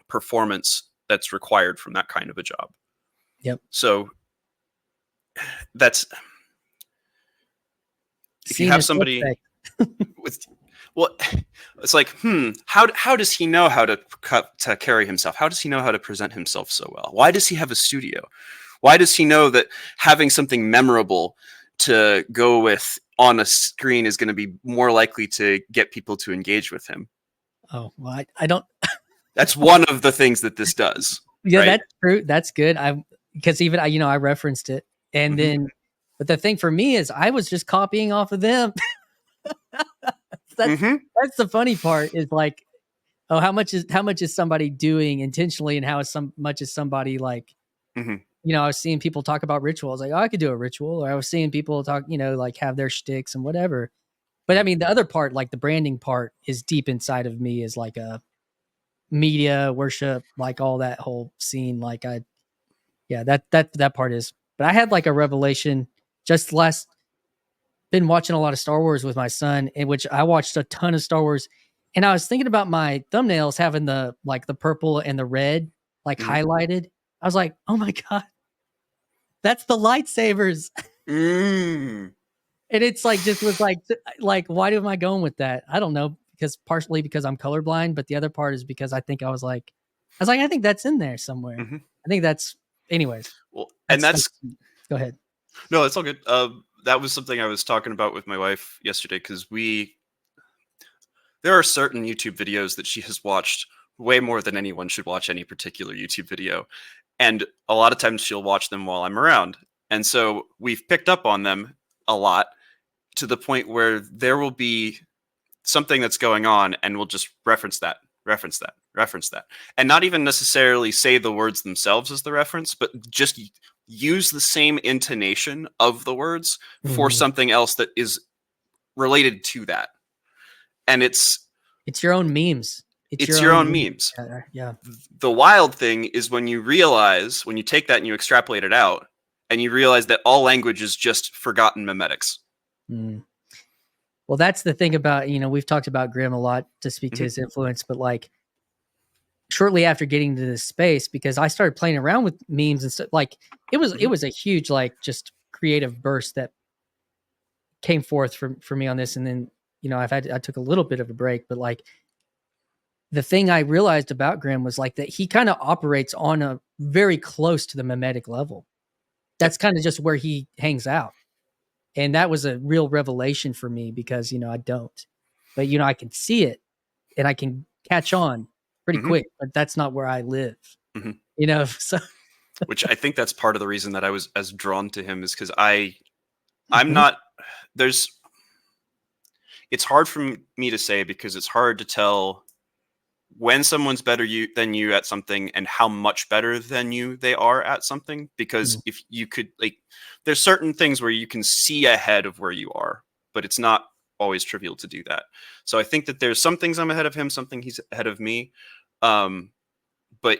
S2: performance that's required from that kind of a job.
S1: Yep.
S2: So that's if you
S1: Seen
S2: have
S1: is
S2: somebody
S1: suspect.
S2: with well it's like how does he know how to carry himself? How does he know how to present himself so well? Why does he have a studio? Why does he know that having something memorable to go with on a screen is going to be more likely to get people to engage with him?
S1: Oh, well, I don't.
S2: That's one of the things that this does,
S1: Yeah,
S2: right?
S1: that's true. That's good. Because even I referenced it, and
S2: Mm-hmm.
S1: then, but the thing for me is I was just copying off of them. that's
S2: Mm-hmm.
S1: that's the funny part is like, oh, how much is somebody doing intentionally, and how is much is somebody like,
S2: Mm-hmm.
S1: I was seeing people talk about rituals, like, oh, I could do a ritual, or I was seeing people talk, like have their shticks and whatever. But I mean, the other part, like the branding part, is deep inside of me, is like a media worship, like all that whole scene. Like yeah, that part is. But I had like a revelation just last. Been watching a lot of Star Wars with my son, in which I watched a ton of Star Wars, and I was thinking about my thumbnails having the purple and the red like
S2: Mm-hmm.
S1: highlighted. I was like, oh my god, that's the lightsabers.
S2: Mm.
S1: And it's like just was like why am I going with that? I don't know, because partially because I'm colorblind, but the other part is because I was like I think that's in there somewhere.
S2: Mm-hmm.
S1: I think that's anyways.
S2: Well, and
S1: That's
S2: that's
S1: go ahead.
S2: no, it's all good. That was something I was talking about with my wife yesterday because there are certain YouTube videos that she has watched way more than anyone should watch any particular YouTube video, and a lot of times she'll watch them while I'm around, and so we've picked up on them a lot to the point where there will be something that's going on, and we'll just reference that, reference that, and not even necessarily say the words themselves as the reference, but just use the same intonation of the words for
S1: Mhm.
S2: something else that is related to that. And
S1: It's your own memes. It's
S2: it's
S1: your
S2: your
S1: own
S2: own
S1: memes
S2: memes.
S1: together. Yeah.
S2: The wild thing is when you realize, when you take that and you extrapolate it out, and you realize that all language is just forgotten memetics.
S1: Mm. Well, that's the thing about, we've talked about Grimm a lot to speak to
S2: Mm-hmm.
S1: his influence, but like shortly after getting into this space, because I started playing around with memes and stuff, like it
S2: Mm-hmm.
S1: was a huge, like, just creative burst that came forth for me on this. And then, I took a little bit of a break, but like the thing I realized about Grimm was like that he kind of operates on a very close to the mimetic level.
S2: Yep.
S1: That's kind of just where he hangs out. And that was a real revelation for me because, I don't, but, I can see it and I can catch on pretty
S2: Mm-hmm.
S1: quick, but that's not where I live,
S2: Mm-hmm.
S1: so.
S2: Which I think that's part of the reason that I was as drawn to him is because I'm
S1: Mhm.
S2: not there's it's hard for me to say because it's hard to tell when someone's than you at something and how much better than you they are at something, because
S1: Mm.
S2: if you could like there's certain things where you can see ahead of where you are, but it's not always trivial to do that. So I think that there's some things I'm ahead of him, something he's ahead of me. But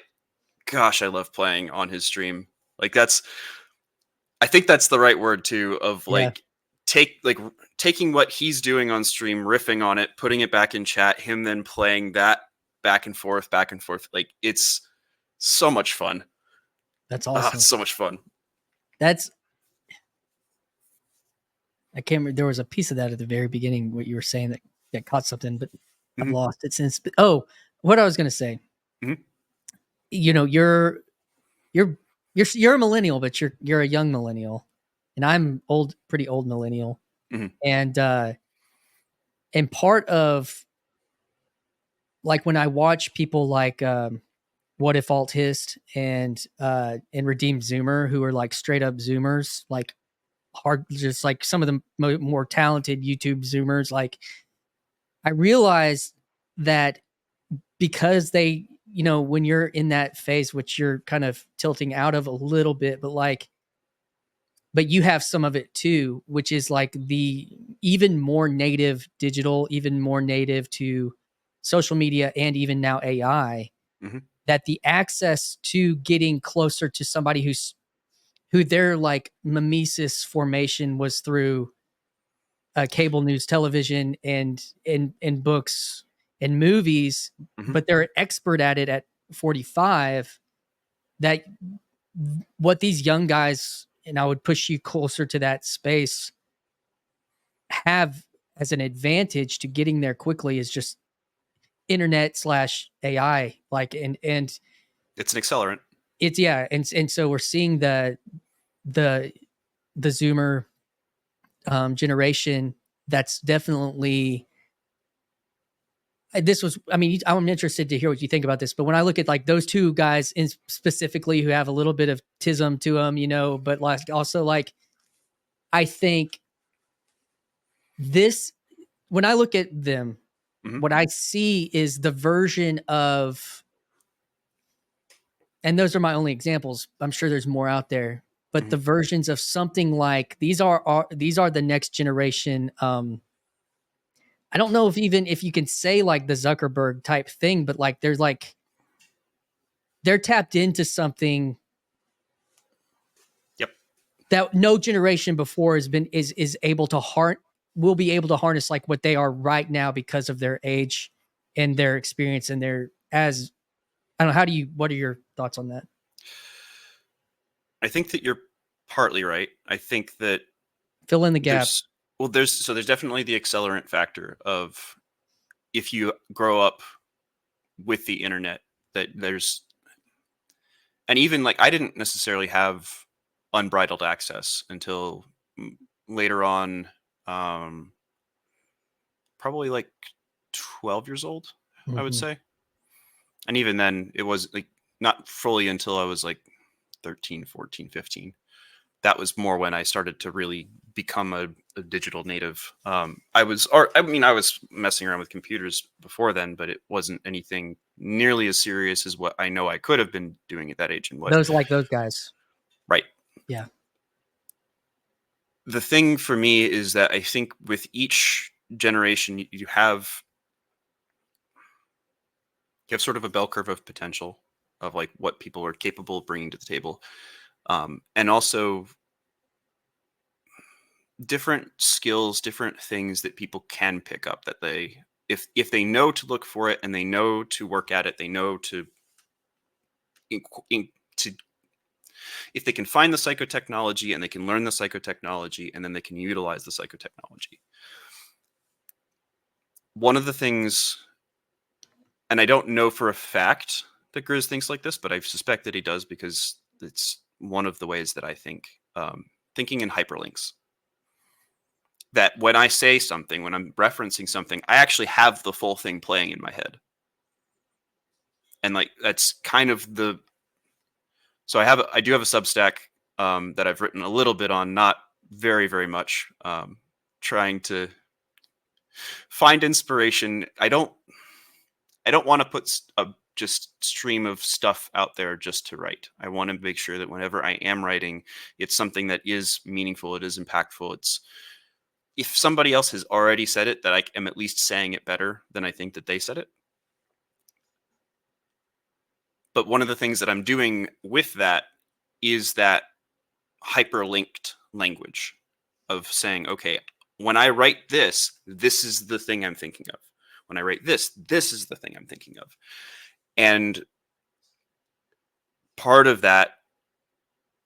S2: gosh, I love playing on his stream. Like I think that's the right word too, of
S1: Yeah,
S2: like taking what he's doing on stream, riffing on it, putting it back in chat, him then playing that back and forth. Like it's so much fun.
S1: that's
S2: Ah,
S1: awesome.
S2: it's so much fun.
S1: That's I can't remember, there was a piece of that at the very beginning, what you were saying that caught something, but I've
S2: Hmm.
S1: lost it since. Oh, what I was gonna say,
S2: Hmm.
S1: you're you're a millennial, but you're a young millennial, and I'm pretty old millennial,
S2: Hmm.
S1: and part of like when I watch people like What If Alt Hist and Redeemed Zoomer, who are like straight up Zoomers, like hard, just like some of the more talented YouTube Zoomers, like I realized that because they you know, when you're in that phase, which you're kind of tilting out of a little bit, but like, but you have some of it too, which is like the even more native digital, even more native to social media and even now AI,
S2: Mhm.
S1: that the access to getting closer to somebody who their like mimesis formation was through cable news, television, and books and movies,
S2: Mhm.
S1: but they're an expert at it at 45. That what these young guys, and I would push you closer to that space, have as an advantage to getting there quickly is just internet slash AI. Like, and
S2: It's an accelerant.
S1: it's, yeah. And so we're seeing the, the Zoomer generation. That's definitely, this was, I mean, I'm interested to hear what you think about this, but when I look at like those two guys in specifically who have a little bit of tism to them, you know, but like also like, I think this, when I look at them,
S2: Mhm.
S1: what I see is the version of, and those are my only examples. I'm sure there's more out there, but
S2: Mhm.
S1: the versions of something like these are the next generation. I don't know if even if you can say like the Zuckerberg type thing, but like there's like they're tapped into something
S2: Yep.
S1: that no generation before has been is able to will be able to harness like what they are right now because of their age and their experience and their as I don't know, what are your thoughts on that?
S2: I think that you're partly right. I think that
S1: Fill in the gap.
S2: there's there's definitely the accelerant factor of if you grow up with the internet, that there's, and even like I didn't necessarily have unbridled access until later on, um probably like 12 years old, I would
S1: Mm-hmm.
S2: say. And even then it was like not fully until I was like 13, 14, 15. That was more when I started to really become a digital native. I was messing around with computers before then, but it wasn't anything nearly as serious as what I know I could have been doing at that age. And what,
S1: Those like those guys.
S2: right.
S1: Yeah.
S2: The thing for me is that I think with each generation, you have sort of a bell curve of potential of like what people are capable of bringing to the table, and also different skills, different things that people can pick up that they, if they know to look for it and they know to work at it, they know to to if they can find the psychotechnology and they can learn the psychotechnology and then they can utilize the psychotechnology. One of the things, and I don't know for a fact that Grizz thinks like this, but I suspect that he does because it's one of the ways that I think, thinking in hyperlinks. That when I say something, when I'm referencing something, I actually have the full thing playing in my head. And like that's kind of the, so I do have a Substack, that I've written a little bit on, not very very much, trying to find inspiration. I don't want to put a just stream of stuff out there just to write. I want to make sure that whenever I am writing, it's something that is meaningful, it is impactful. It's, if somebody else has already said it, that I am at least saying it better than I think that they said it. But one of the things that I'm doing with that is that hyperlinked language of saying, okay, when I write this, this is the thing I'm thinking of. When I write this, this is the thing I'm thinking of. And part of that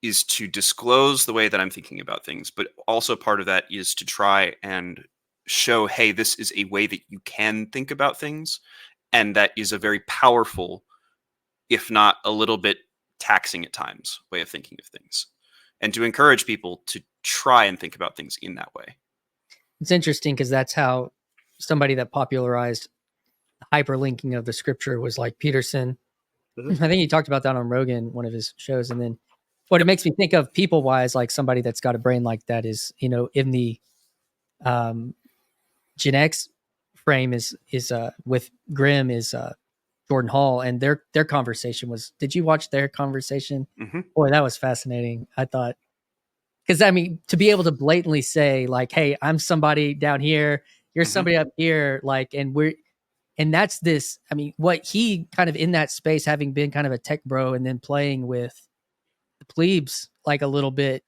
S2: is to disclose the way that I'm thinking about things, but also part of that is to try and show, hey, this is a way that you can think about things, and that is a very powerful, if not a little bit taxing at times, way of thinking of things, and to encourage people to try and think about things in that way.
S1: It's interesting because that's how somebody that popularized hyperlinking of the scripture was like Peterson. I
S2: Mhm.
S1: think he talked about that on Rogan, one of his shows. And then what it
S2: Yep.
S1: makes me think of people wise, like somebody that's got a brain like that is, you know, in the um, Gen X frame is with Grimm is Jordan Hall, and their conversation was. Did you watch their conversation?
S2: Mm-hmm.
S1: Boy, that was fascinating. I thought, because I mean, to be able to blatantly say like, "Hey, I'm somebody down here, you're
S2: Mm-hmm.
S1: somebody up here," like, and that's this. I mean, what he kind of in that space, having been kind of a tech bro, and then playing with the plebes like a little bit.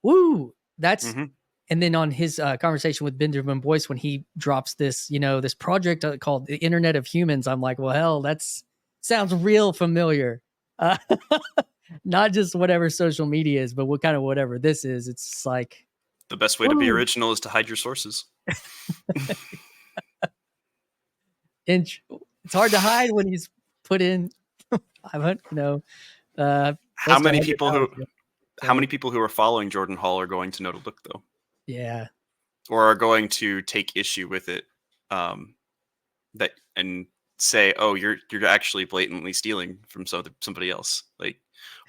S1: Woo! That's
S2: Mm-hmm.
S1: and then on his conversation with Benjamin Boyce when he drops this, this project called the Internet of Humans, I'm like, well, hell, that's sounds real familiar. Uh, not just whatever social media is, but what kind of whatever this is. It's like
S2: The best way to be original is to hide your sources.
S1: it's hard to hide when he's put in. I don't know.
S2: How
S1: Close to
S2: many
S1: 100
S2: people
S1: hours.
S2: how many people who are following Jordan Hall are going to know to look though?
S1: Yeah.
S2: Or are going to take issue with it, that and say, "Oh, you're actually blatantly stealing from somebody else." Like,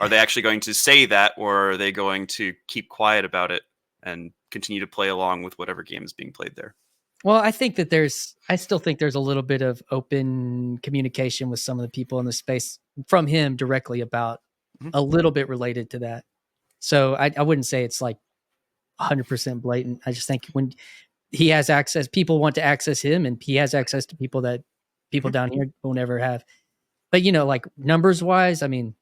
S2: are they actually going to say that, or are they going to keep quiet about it and continue to play along with whatever game is being played there?
S1: Well, I still think there's a little bit of open communication with some of the people in the space from him directly about
S2: Mhm.
S1: a little bit related to that. So I wouldn't say it's like 100% blatant. I just think when he has access, people want to access him, and he has access to people that people
S2: Mhm.
S1: down here will never have. But like numbers wise, I mean,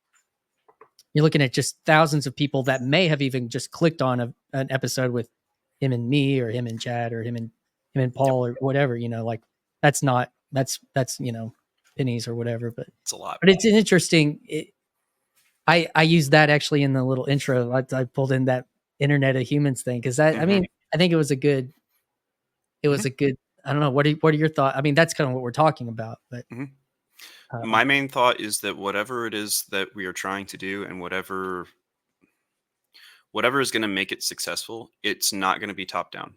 S1: you're looking at just thousands of people that may have even just clicked on an episode with him and me, or him and Chad, or him and
S2: Yep,
S1: Paul, or whatever. Like that's not that's pennies or whatever. But
S2: it's a lot.
S1: it's an interesting. I used that actually in the little intro. I pulled in that Internet of Humans thing because I
S2: Mhm.
S1: mean I think it was a good. It was
S2: Mhm.
S1: a good. I don't know. What are your thoughts? I mean, that's kind of what we're talking about. But
S2: Mhm.
S1: um,
S2: My main thought is that whatever it is that we are trying to do, and whatever is going to make it successful, it's not going to be top down.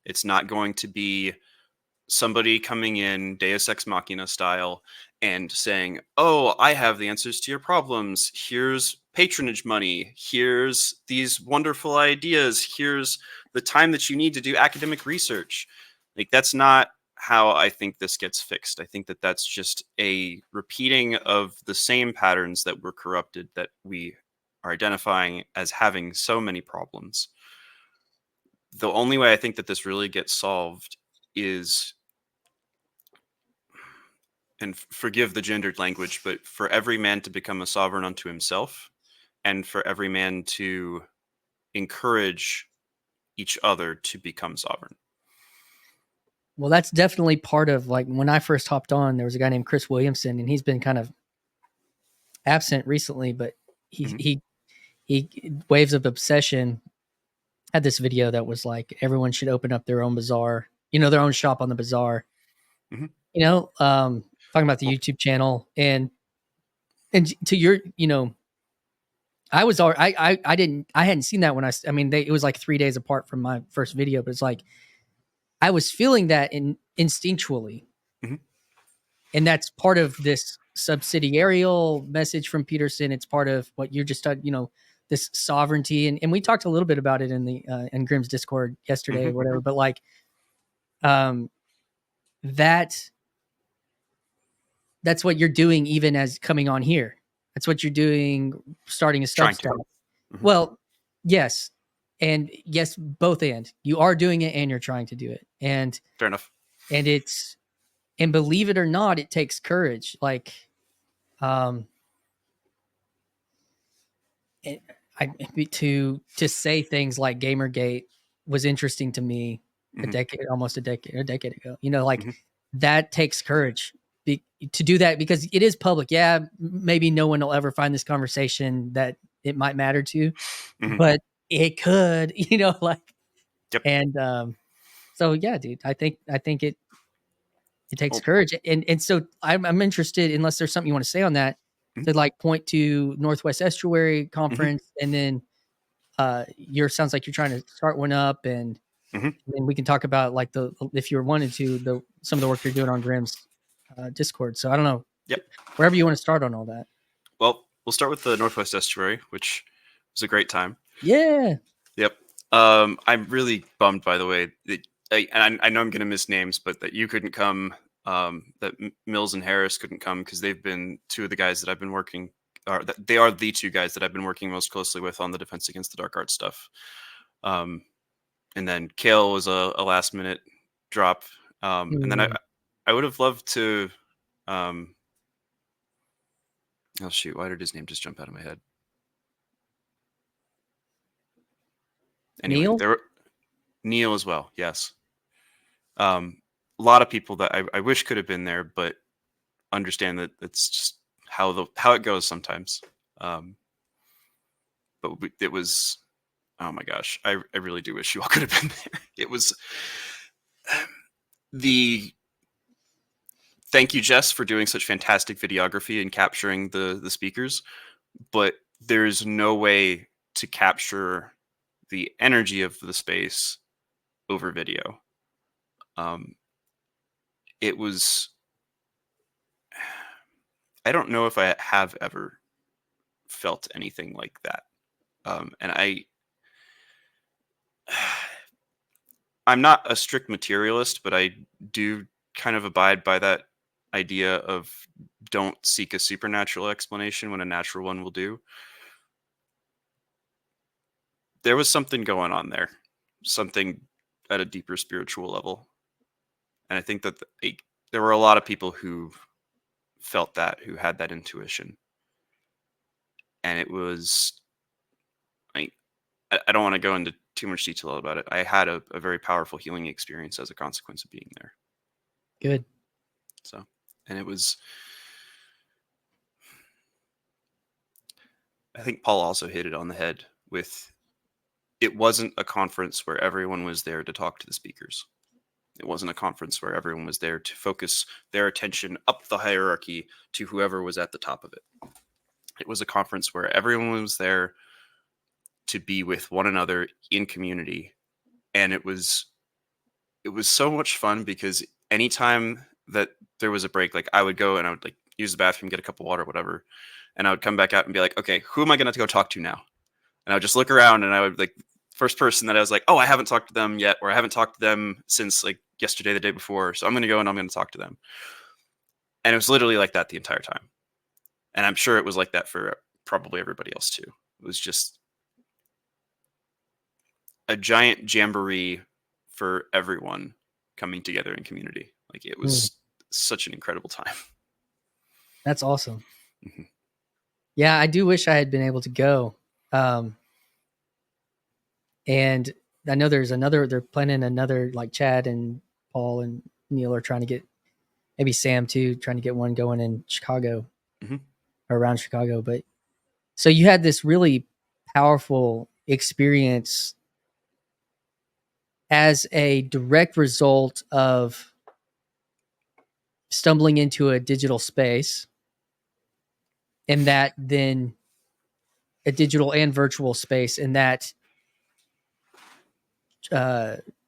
S2: It's not going to be somebody coming in Deus Ex Machina style and saying, "Oh, I have the answers to your problems. Here's patronage money. Here's these wonderful ideas. Here's the time that you need to do academic research." Like, that's not how I think this gets fixed. I think that that's just a repeating of the same patterns that were corrupted, that we are identifying as having so many problems. The only way I think that this really gets solved is, and forgive the gendered language, but for every man to become a sovereign unto himself, and for every man to encourage each other to become sovereign.
S1: well, that's definitely part of like when I first hopped on. There was a guy named Chris Williamson, and he's been kind of absent recently, but he
S2: Mm-hmm.
S1: he Waves of Obsession had this video that was like everyone should open up their own bazaar, their own shop on the bazaar.
S2: Mm-hmm.
S1: Talking about the
S2: Well,
S1: YouTube channel and to your, I was already, I hadn't seen that when I mean, it was like 3 days apart from my first video, but it's like, I was feeling that instinctually.
S2: mm-hmm.
S1: And that's part of this subsidiarial message from Peterson. It's part of what you're just, this sovereignty. And we talked a little bit about it in in Grimm's Discord yesterday
S2: Mm-hmm.
S1: or whatever, but like, um, that that's what you're doing even as coming on here. That's what you're doing starting a
S2: Trying to.
S1: Substack.
S2: Mm-hmm.
S1: Well, yes. And yes, both and. You are doing it and you're trying to do it. And
S2: Fair enough.
S1: and it's and believe it or not, it takes courage. Like um I to say things like Gamergate was interesting to me
S2: Mm-hmm.
S1: almost a decade ago. Like
S2: Mm-hmm.
S1: that takes courage to do that because it is public. Yeah, maybe no one will ever find this conversation that it might matter to,
S2: Mm-hmm.
S1: but it could, like
S2: Yep.
S1: and so yeah, dude, I think it takes
S2: Well,
S1: courage. And so I'm interested, unless there's something you want to say on that,
S2: mm-hmm.
S1: to like point to Northwest Estuary
S2: Mm-hmm.
S1: Conference, and then sounds like you're trying to start one up, and
S2: Mm-hmm.
S1: then we can talk about like if you're wanted to some of the work you're doing on Grimm's Discord. So I don't know,
S2: Yep.
S1: wherever you want to start on all that.
S2: Well, we'll start with the Northwest Estuary, which was a great time.
S1: Yeah.
S2: Yep. I'm really bummed, by the way, that I know I'm going to miss names, but that you couldn't come that Mills and Harris couldn't come because they've been two of the guys that I've been working. They are the two guys that I've been working most closely with on the Defense Against the Dark Arts stuff. And then Kale was a last minute drop. And then I would have loved to. Oh shoot! Why did his name just jump out of my head? Anyway,
S1: Neil?
S2: there were Neil as well. Yes. A lot of people that I wish could have been there, but understand that it's just how it goes sometimes. But it was, oh my gosh, I really do wish you all could have been there. It was thank you, Jess, for doing such fantastic videography and capturing the speakers, but there's no way to capture the energy of the space over video. It was, I don't know if I have ever felt anything like that. And I'm not a strict materialist, but I do kind of abide by that idea of don't seek a supernatural explanation when a natural one will do. There was something going on there, something at a deeper spiritual level. And I think that there were a lot of people who felt that, who had that intuition. And it was, I don't want to go into too much detail about it. I had a very powerful healing experience as a consequence of being there.
S1: Good.
S2: So, and it was, I think Paul also hit it on the head with, it wasn't a conference where everyone was there to talk to the speakers. It wasn't a conference where everyone was there to focus their attention up the hierarchy to whoever was at the top of it. It was a conference where everyone was there to be with one another in community. And it was so much fun because anytime that there was a break, like I would go and I would like use the bathroom, get a cup of water, whatever. And I would come back out and be like, okay, who am I going to go talk to now? And I would just look around and I would like, first person that I was like, oh, I haven't talked to them yet, or I haven't talked to them since like yesterday, the day before. So I'm going to go and I'm going to talk to them. And it was literally like that the entire time. And I'm sure it was like that for probably everybody else too. It was just a giant jamboree for everyone coming together in community. Like it was such an incredible time.
S1: That's awesome. Mm-hmm. Yeah, I do wish I had been able to go. And I know they're planning another, like Chad and Paul and Neil are trying to get, maybe Sam too, trying to get one going in Chicago, or around Chicago. But so you had this really powerful experience as a direct result of stumbling into a digital space, and that then a digital and virtual space, and that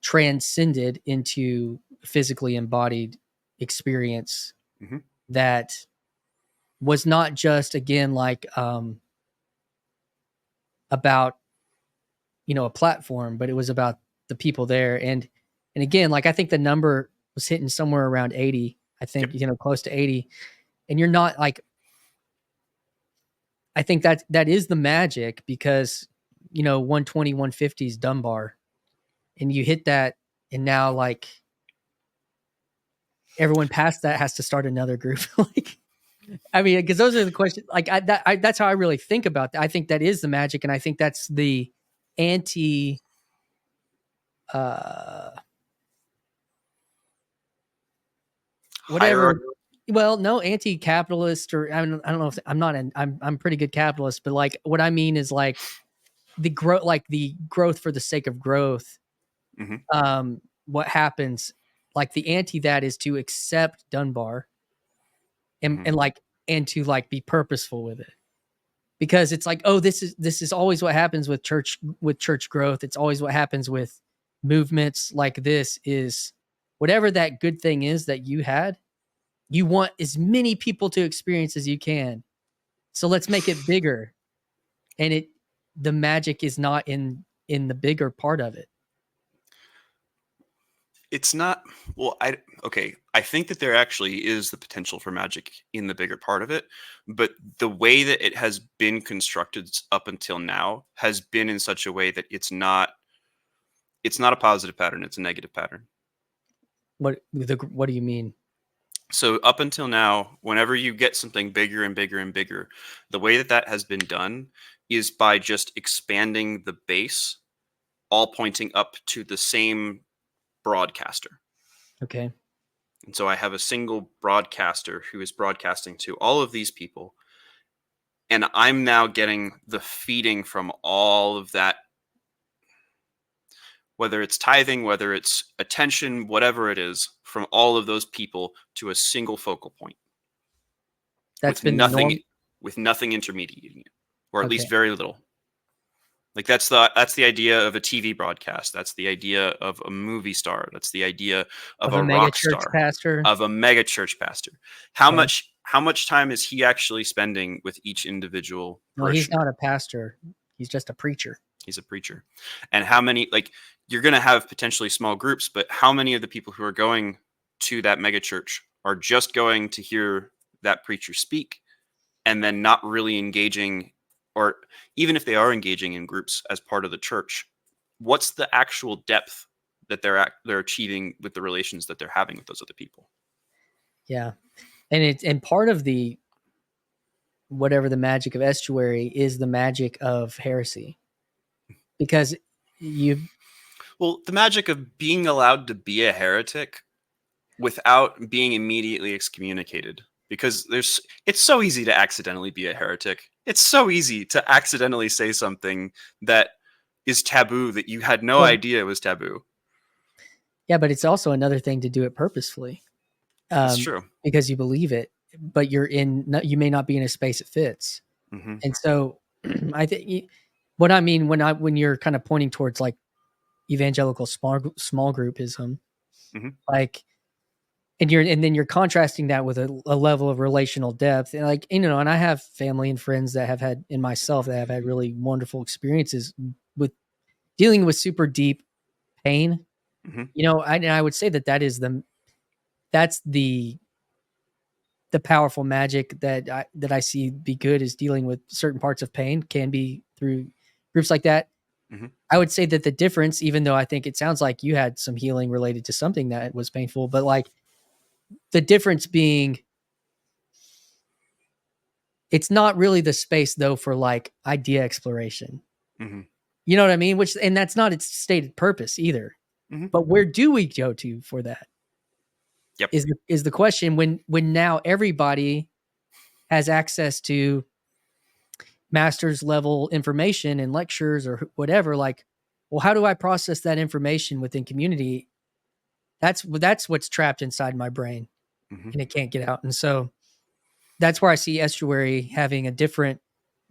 S1: transcended into physically embodied experience that was not just, again, like about, a platform, but it was about the people there. And again, like, I think the number was hitting somewhere around 80, I think, close to 80. And you're not like, I think that is the magic, because, 120, 150 is Dunbar, and you hit that. And now, like, everyone past that has to start another group. Like, I mean, because those are the questions. Like, that's how I really think about that. I think that is the magic, and I think that's the anti. Whatever. Well, no, anti-capitalist, or I don't know if I'm pretty good capitalist, but like what I mean is like the growth for the sake of growth. What happens, like the anti that is to accept Dunbar and to like be purposeful with it, because it's like, oh, this is always what happens with church growth. It's always what happens with movements like this, is whatever that good thing is that you had, you want as many people to experience as you can. So let's make it bigger. And the magic is not in the bigger part of it.
S2: It's not. Well, I think that there actually is the potential for magic in the bigger part of it, but the way that it has been constructed up until now has been in such a way that it's not a positive pattern, it's a negative pattern.
S1: What do you mean?
S2: So up until now, whenever you get something bigger and bigger and bigger, the way that that has been done is by just expanding the base, all pointing up to the same broadcaster.
S1: Okay.
S2: And so I have a single broadcaster who is broadcasting to all of these people. And I'm now getting the feeding from all of that, whether it's tithing, whether it's attention, whatever it is, from all of those people to a single focal point.
S1: That's been the norm.
S2: With nothing intermediating it, or at least
S1: Okay.
S2: very little. Like that's the idea of a TV broadcast. That's the idea of a movie star. That's the idea of
S1: Of a
S2: a
S1: mega
S2: rock
S1: church
S2: star,
S1: pastor.
S2: of a mega church pastor. How
S1: Okay.
S2: much time is he actually spending with each individual
S1: No, he's
S2: parishioner?
S1: not a pastor. He's just a preacher.
S2: He's a preacher. And how many, like, you're going to have potentially small groups, but how many of the people who are going to that mega church are just going to hear that preacher speak and then not really engaging, or even if they are engaging in groups as part of the church, what's the actual depth that they're achieving with the relations that they're having with those other people?
S1: Yeah. And part of the whatever the magic of estuary is the magic of heresy. Because
S2: Well, the magic of being allowed to be a heretic without being immediately excommunicated, because it's so easy to accidentally be a heretic. It's so easy to accidentally say something that is taboo that you had no idea was taboo.
S1: Yeah, but it's also another thing to do it purposefully.
S2: That's true.
S1: Because you believe it, but you may not be in a space it fits.
S2: Mm-hmm.
S1: And so I think what I mean when you're kind of pointing towards like evangelical small groupism,
S2: Mm-hmm.
S1: like, and then you're contrasting that with a level of relational depth. And like, and I have family and friends that have had, and myself, that have had really wonderful experiences with dealing with super deep pain.
S2: Mm-hmm.
S1: I would say that's the powerful magic that I see be good is dealing with certain parts of pain can be through groups like that.
S2: Mm-hmm.
S1: I would say that the difference, even though I think it sounds like you had some healing related to something that was painful, but like the difference being, it's not really the space though for like idea exploration.
S2: Mm-hmm.
S1: You know what I mean? And that's not its stated purpose either.
S2: Mm-hmm.
S1: But where do we go to for that?
S2: Yep.
S1: Is the question when now everybody has access to master's level information and lectures or whatever, like, well, how do I process that information within community? That's what's trapped inside my brain
S2: Mm-hmm.
S1: and it can't get out. And so that's where I see estuary having a different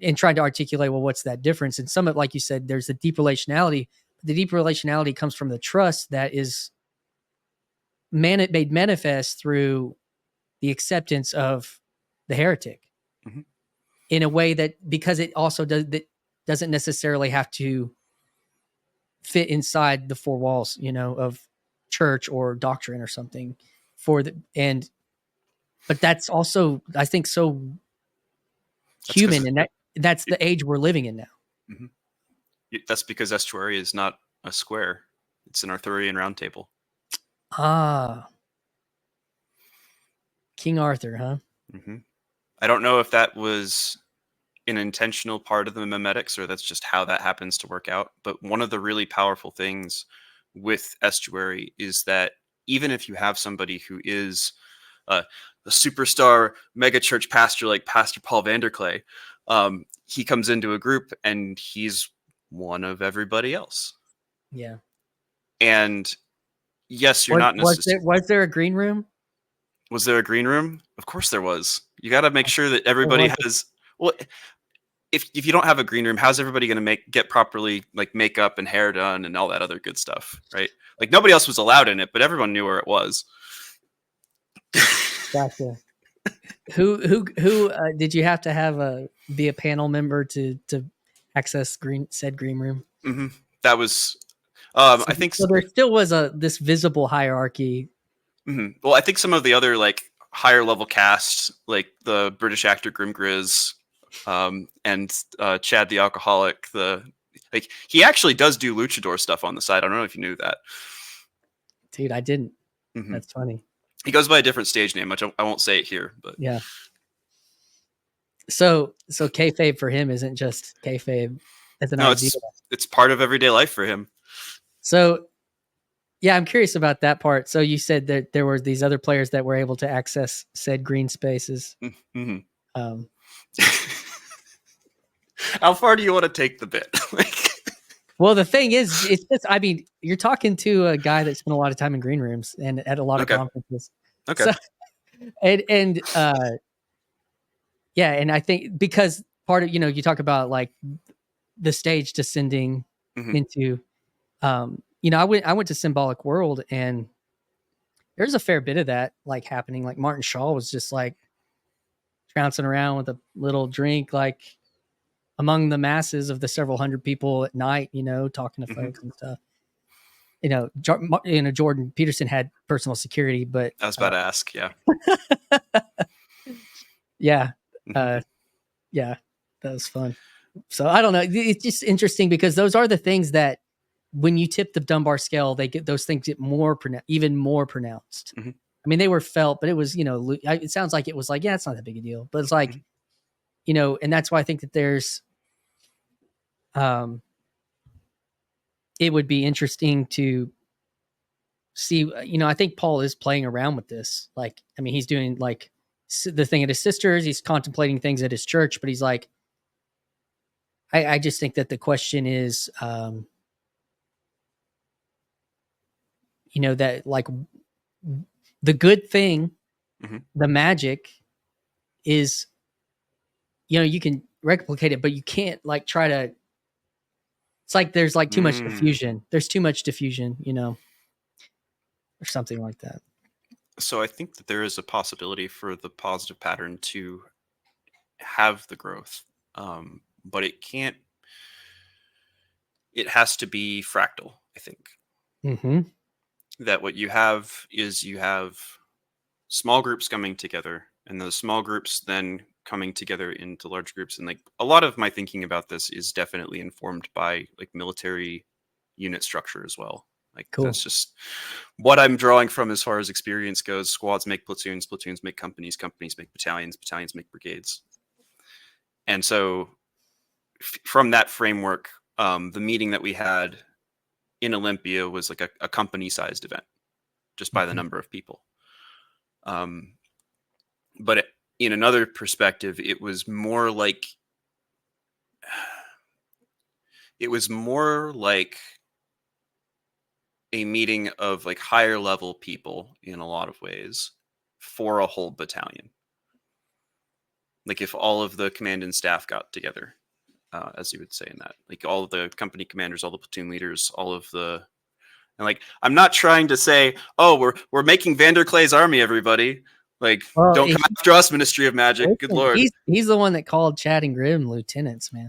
S1: and trying to articulate, well, what's that difference? And some of, like you said, there's a deep relationality. The deep relationality comes from the trust that is made manifest through the acceptance of the heretic.
S2: Mm-hmm.
S1: In a way that, because it also doesn't necessarily have to fit inside the four walls, of church or doctrine or something but that's also, I think, so human. And that's the age we're living in now.
S2: Mm-hmm. That's because estuary is not a square. It's an Arthurian round table.
S1: Ah, King Arthur, huh?
S2: Mm-hmm. I don't know if that was an intentional part of the memetics or that's just how that happens to work out. But one of the really powerful things with estuary is that even if you have somebody who is a superstar mega church pastor like Pastor Paul Vanderklay, he comes into a group and he's one of everybody else.
S1: Yeah.
S2: And yes, you're not necessarily.
S1: Was there a green room?
S2: Was there a green room? Of course there was. You got to make sure that everybody has. Well, if you don't have a green room, how's everybody going to get properly like makeup and hair done and all that other good stuff, right? Like nobody else was allowed in it, but everyone knew where it was.
S1: Gotcha. Who did you have to have be a panel member to access said green room?
S2: Mm-hmm. That was I think
S1: So there still was this visible hierarchy.
S2: Well, I think some of the other like higher level casts, like the British actor Grim Grizz, and Chad the alcoholic, like he actually does do luchador stuff on the side. I don't know if you knew that.
S1: Dude, I didn't. That's funny.
S2: He goes by a different stage name, which I won't say it here, but
S1: yeah. So kayfabe for him isn't just kayfabe as an idea.
S2: It's part of everyday life for him.
S1: So, yeah, I'm curious about that part. So you said that there were these other players that were able to access said green spaces.
S2: How far do you want to take the bit?
S1: Well, the thing is, it's just, I mean, you're talking to a guy that spent a lot of time in green rooms and at a lot of conferences.
S2: Okay.
S1: So, yeah, and I think because part of, you talk about like the stage descending into, I went to Symbolic World, and there's a fair bit of that like happening. Like Martin Shaw was just like trouncing around with a little drink, like among the masses of the several hundred people at night, talking to folks and stuff. Jordan Peterson had personal security, but
S2: I was about to ask. Yeah.
S1: yeah. Yeah, that was fun. So I don't know. It's just interesting because those are the things that when you tip the Dunbar scale, those things get even more pronounced. I mean, they were felt, but it was, it sounds like it was like, yeah, it's not that big a deal, but it's like, and that's why I think that there's, it would be interesting to see, I think Paul is playing around with this. Like, I mean, he's doing like the thing at his sister's, he's contemplating things at his church, but he's like, I just think that the question is, that like the good thing, the magic is, you can replicate it, but you can't like try to, it's like, there's like too much diffusion. There's too much diffusion, or something like that.
S2: So I think that there is a possibility for the positive pattern to have the growth, but it has to be fractal, I think. That what you have is you have small groups coming together, and those small groups then coming together into large groups. And like a lot of my thinking about this is definitely informed by like military unit structure as well. Like that's just what I'm drawing from as far as experience goes. Squads make platoons, platoons make companies, companies make battalions, battalions make brigades. And so from that framework, the meeting that we had in Olympia was like a company-sized event, just by the number of people. But in another perspective, it was more like a meeting of like higher level people in a lot of ways for a whole battalion. Like if all of the command and staff got together, as you would say in that, like all of the company commanders, all the platoon leaders, all of the, and like, I'm not trying to say, oh, we're making Vanderclay's army, everybody. Like, don't come after us, Ministry of Magic. Listen, good Lord.
S1: He's the one that called Chad and Grim lieutenants, man.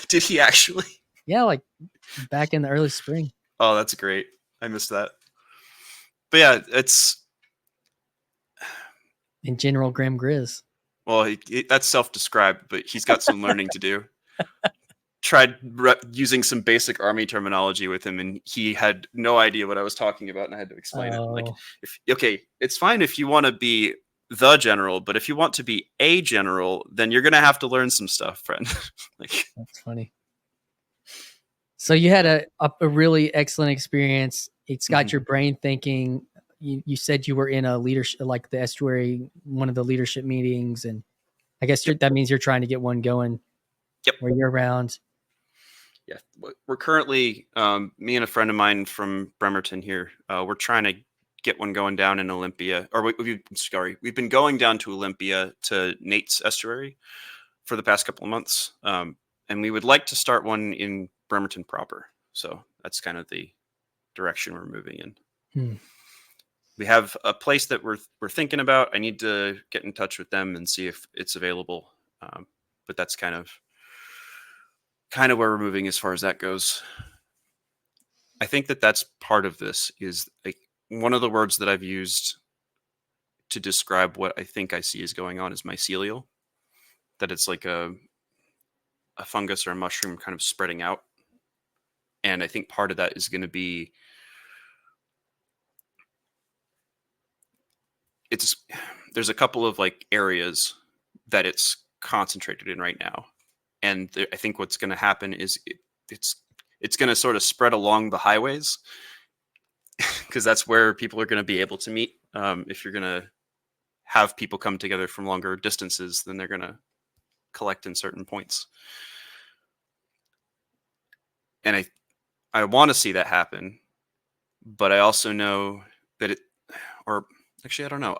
S2: Did he actually?
S1: Yeah, like back in the early spring.
S2: Oh, that's great. I missed that. But yeah, it's
S1: in General Grim Grizz.
S2: Well, that's self-described, but he's got some learning to do. Tried using some basic army terminology with him, and he had no idea what I was talking about, and I had to explain it. Like, it's fine if you want to be the general, but if you want to be a general, then you're going to have to learn some stuff, friend.
S1: That's funny. So you had a really excellent experience. It's got your brain thinking. You said you were in a leadership, like the estuary, one of the leadership meetings, and I guess that means you're trying to get one going. Where you're around.
S2: Yeah, we're currently me and a friend of mine from Bremerton here. We're trying to get one going down in Olympia, or we've been going down to Olympia to Nate's estuary for the past couple of months, and we would like to start one in Bremerton proper. So that's kind of the direction we're moving in. We have a place that we're thinking about. I need to get in touch with them and see if it's available. But that's kind of where we're moving as far as that goes. I think that that's part of this. Is like one of the words that I've used to describe what I think I see is going on is mycelial. That it's like a fungus or a mushroom kind of spreading out. And I think part of that is going to be there's a couple of like areas that it's concentrated in right now. And I think what's going to happen is it's going to sort of spread along the highways because that's where people are going to be able to meet. If you're going to have people come together from longer distances, then they're going to collect in certain points. And I want to see that happen, but I also know that or actually, I don't know.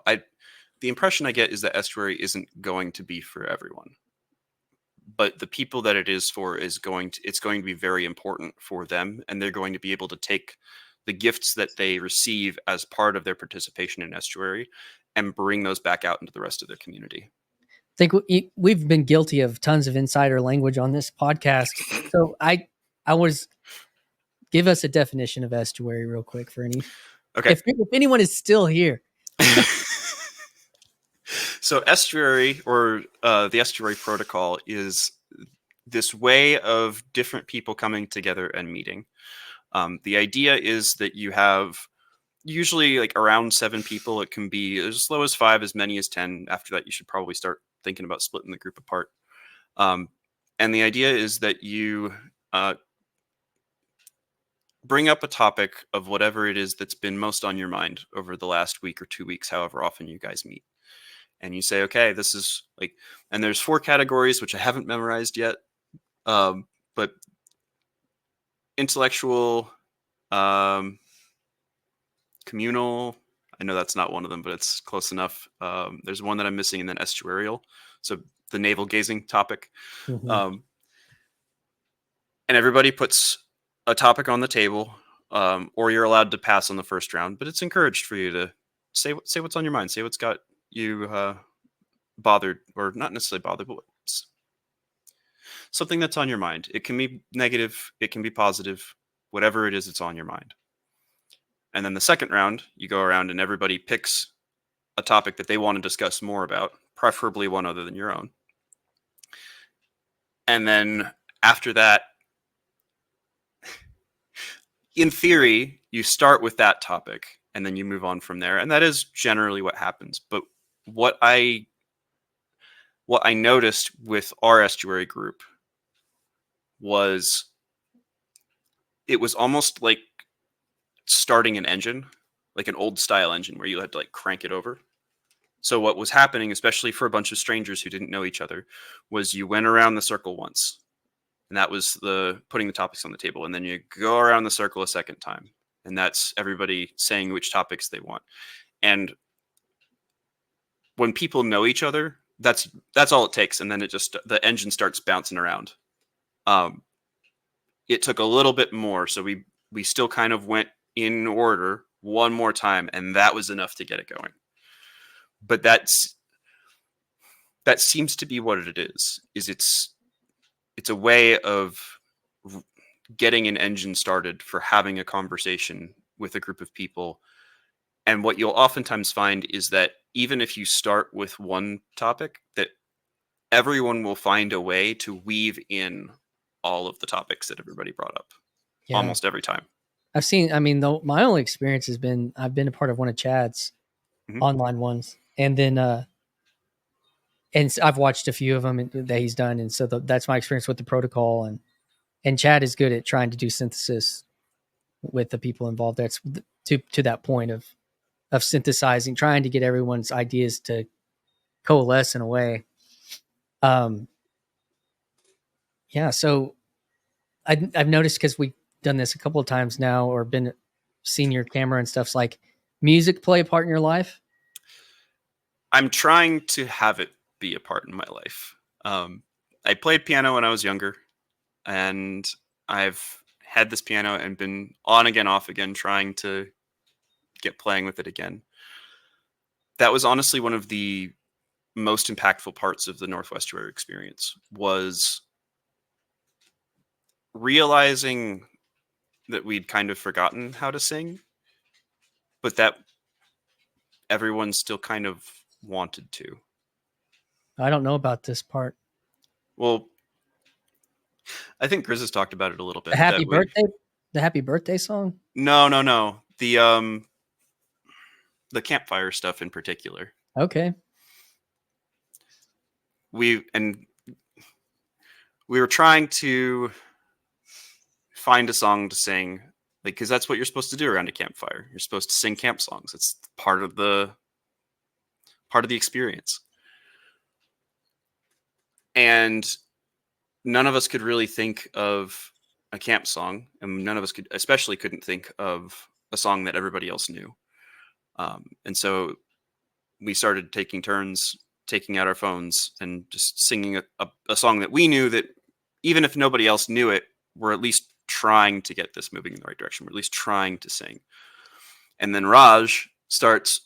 S2: The impression I get is that estuary isn't going to be for everyone, but the people that it is for it's going to be very important for them, and they're going to be able to take the gifts that they receive as part of their participation in estuary and bring those back out into the rest of their community.
S1: I think we've been guilty of tons of insider language on this podcast. So I was give us a definition of estuary real quick for any.
S2: Okay.
S1: If anyone is still here.
S2: So estuary or the estuary protocol is this way of different people coming together and meeting. The idea is that you have usually like around 7 people. It can be as low as 5, as many as 10. After that, you should probably start thinking about splitting the group apart. And the idea is that you bring up a topic of whatever it is that's been most on your mind over the last week or 2 weeks, however often you guys meet. And you say, okay, this is like, and there's 4 categories, which I haven't memorized yet. But intellectual, communal, I know that's not one of them, but it's close enough. There's one that I'm missing, and then estuarial. So the navel gazing topic.
S1: Mm-hmm.
S2: And everybody puts a topic on the table, or you're allowed to pass on the first round, but it's encouraged for you to say what's on your mind, say what's got you bothered, or not necessarily bothered, but something that's on your mind. It can be negative, it can be positive, whatever it is that's on your mind. And then the second round, you go around and everybody picks a topic that they want to discuss more about, preferably one other than your own. And then after that, in theory, you start with that topic and then you move on from there. And that is generally what happens. But what I noticed with our estuary group was it was almost like starting an engine, like an old style engine where you had to like crank it over. So what was happening, especially for a bunch of strangers who didn't know each other, was you went around the circle once, and that was the putting the topics on the table, and then you go around the circle a second time, and that's everybody saying which topics they want. And when people know each other, that's all it takes, and then it just the engine starts bouncing around. It took a little bit more, so we still kind of went in order one more time, and that was enough to get it going. But that seems to be what it is it's a way of getting an engine started for having a conversation with a group of people. And what you'll oftentimes find is that even if you start with one topic, that everyone will find a way to weave in all of the topics that everybody brought up. Yeah. Almost every time.
S1: I've seen, my only experience has been, I've been a part of one of Chad's online ones. And then, and I've watched a few of them that he's done. And so that's my experience with the protocol. And Chad is good at trying to do synthesis with the people involved. That's to that point of synthesizing, trying to get everyone's ideas to coalesce in a way. Yeah. So I've noticed, because we've done this a couple of times now, or been senior camera and stuff's like music play a part in your life.
S2: I'm trying to have it be a part in my life. I played piano when I was younger, and I've had this piano and been on again, off again, trying to get playing with it again. That was honestly one of the most impactful parts of the Northwestuary experience, was realizing that we'd kind of forgotten how to sing, but that everyone still kind of wanted to.
S1: I don't know about this part.
S2: Well, I think Grizz has talked about it a little
S1: The
S2: bit.
S1: happy birthday, the happy birthday song.
S2: No. The campfire stuff in particular.
S1: Okay.
S2: We were trying to find a song to sing, like, because that's what you're supposed to do around a campfire. You're supposed to sing camp songs. It's part of the experience. And none of us could really think of a camp song, and none of us couldn't think of a song that everybody else knew. And so we started taking turns, taking out our phones and just singing a song that we knew, that even if nobody else knew it, we're at least trying to get this moving in the right direction. We're at least trying to sing. And then Raj starts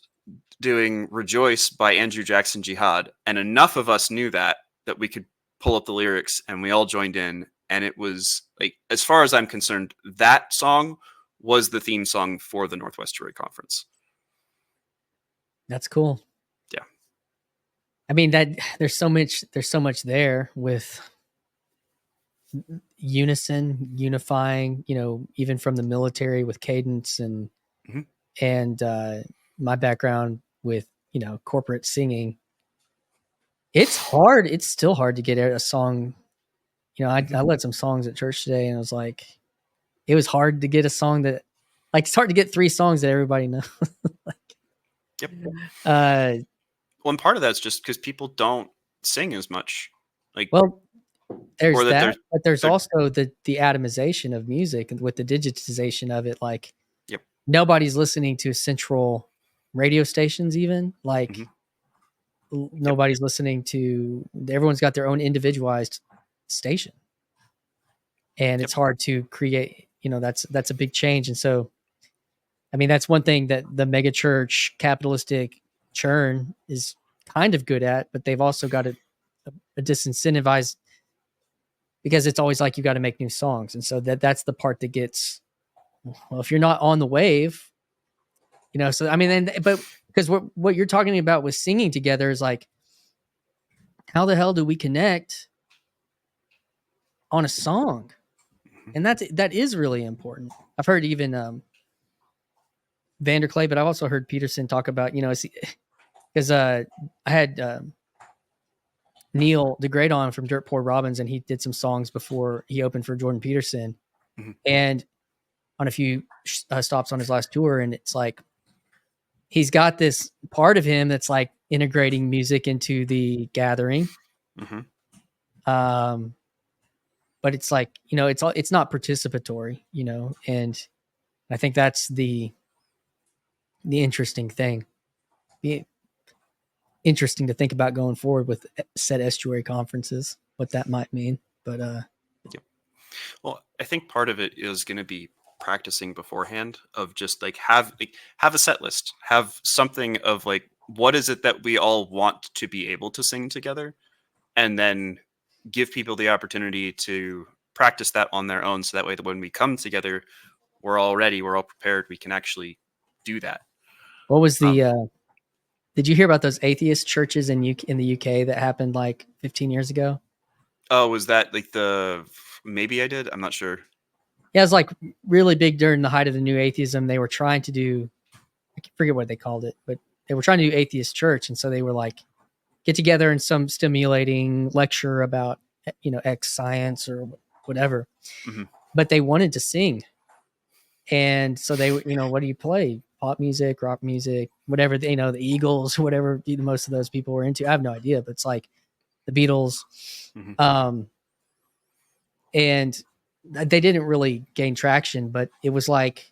S2: doing Rejoice by Andrew Jackson Jihad. And enough of us knew that we could pull up the lyrics, and we all joined in. And it was, like, as far as I'm concerned, that song was the theme song for the Northwestuary Conference.
S1: That's cool.
S2: Yeah.
S1: I mean, that there's so much there with unison, unifying, even from the military with cadence and my background with, corporate singing. It's hard. It's still hard to get a song. I led some songs at church today, and it was hard to get a song that, like, it's hard to get 3 songs that everybody knows.
S2: Yep. Well, and part of that's just because people don't sing as much. Like,
S1: well, there's that, but there's also the atomization of music and with the digitization of it. Like, nobody's listening to central radio stations, even like nobody's listening to. Everyone's got their own individualized station, and it's hard to create. That's a big change, and so, I mean, that's one thing that the megachurch capitalistic churn is kind of good at, but they've also got a disincentivized, because it's always like, you got to make new songs. And so that's the part that gets, well, if you're not on the wave, so, I mean, but because what you're talking about with singing together is like, how the hell do we connect on a song? And that is really important. I've heard even Vanderclay, but I've also heard Peterson talk about, because I had Neil DeGrade on from Dirt Poor Robins, and he did some songs before he opened for Jordan Peterson, and on a few stops on his last tour. And it's like, he's got this part of him that's like integrating music into the gathering. But it's like, it's not participatory, and I think that's the interesting thing. Be interesting to think about going forward with said estuary conferences, what that might mean. But
S2: well, I think part of it is going to be practicing beforehand, of just like have a set list, have something of like, what is it that we all want to be able to sing together, and then give people the opportunity to practice that on their own, so that way that when we come together, we're all ready, we're all prepared, we can actually do that.
S1: What was the did you hear about those atheist churches in the UK that happened like 15 years ago?
S2: Oh, was that like maybe I did? I'm not sure.
S1: Yeah, it was like really big during the height of the new atheism. They were trying to do, I forget what they called it, but they were trying to do atheist church. And so they were like, get together in some stimulating lecture about, X science or whatever. But they wanted to sing. And so they, what do you play? Pop music, rock music, whatever, the Eagles, whatever most of those people were into. I have no idea, but it's like the Beatles. And they didn't really gain traction, but it was like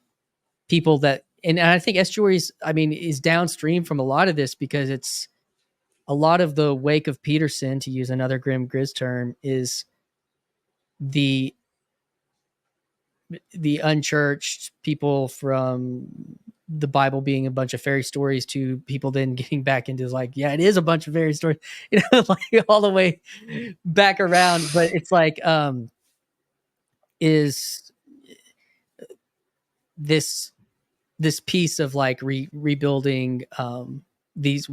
S1: people that, and I think estuaries, I mean, is downstream from a lot of this, because it's a lot of the wake of Peterson, to use another Grim Grizz term, is the unchurched people from the Bible being a bunch of fairy stories, to people then getting back into like, yeah, it is a bunch of fairy stories, like all the way back around. But it's like, is this piece of like rebuilding these.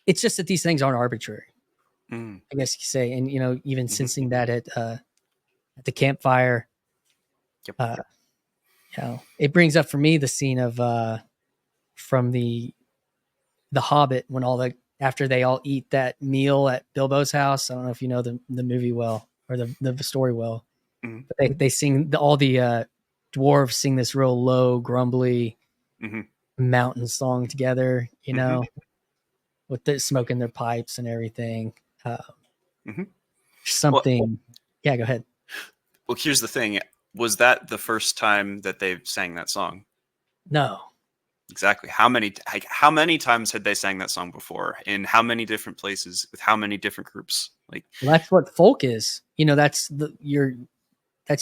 S1: It's just that these things aren't arbitrary, I guess you could say. And, even sensing that at the campfire,
S3: Yep.
S1: It brings up for me the scene of from the Hobbit, when after they all eat that meal at Bilbo's house. I don't know if you know the movie well, or the story well, but they sing all the dwarves sing this real low, grumbly mountain song together, with the smoking their pipes and everything. Something.
S3: Well,
S1: yeah, go ahead.
S3: Well, here's the thing. Was that the first time that they sang that song?
S1: No.
S3: Exactly. How many times had they sang that song before? In how many different places with how many different groups? Well,
S1: that's what folk is. That's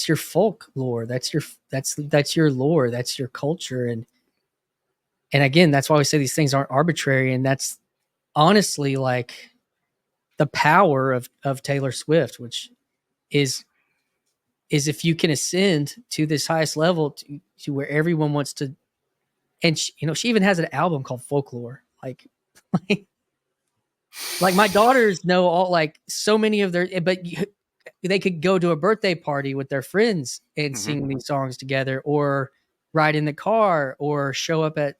S1: your folk lore. That's your lore. That's your culture. And again, that's why we say these things aren't arbitrary. And that's honestly like the power of Taylor Swift, which is if you can ascend to this highest level to where everyone wants to. And she even has an album called Folklore. Like my daughters know all, like, so many of their, but they could go to a birthday party with their friends and sing these songs together, or ride in the car, or show up at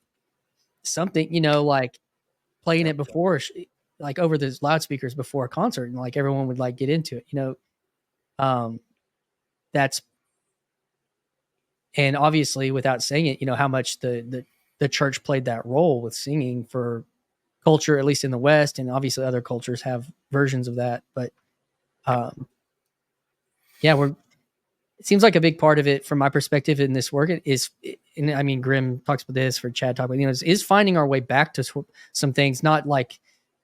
S1: something, like playing it before, like over the loudspeakers before a concert, and like everyone would like get into it, that's, and obviously without saying it, how much the church played that role with singing for culture, at least in the West, and obviously other cultures have versions of that. But it seems like a big part of it, from my perspective in this work, is, and I mean, Grimm talks about this, for Chad talks about, is finding our way back to some things, not like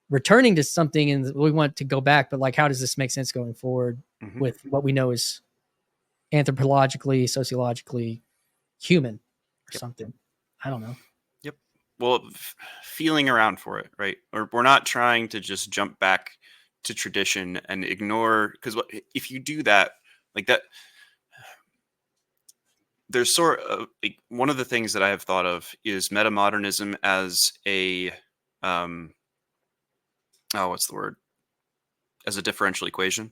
S1: returning to something and we want to go back, but like, how does this make sense going forward with what we know is anthropologically, sociologically human, or something. I don't know.
S3: Yep. Well, feeling around for it, right? Or we're not trying to just jump back to tradition and ignore, because if you do that, like that, there's sort of like, one of the things that I have thought of is metamodernism as a what's the word? As a differential equation.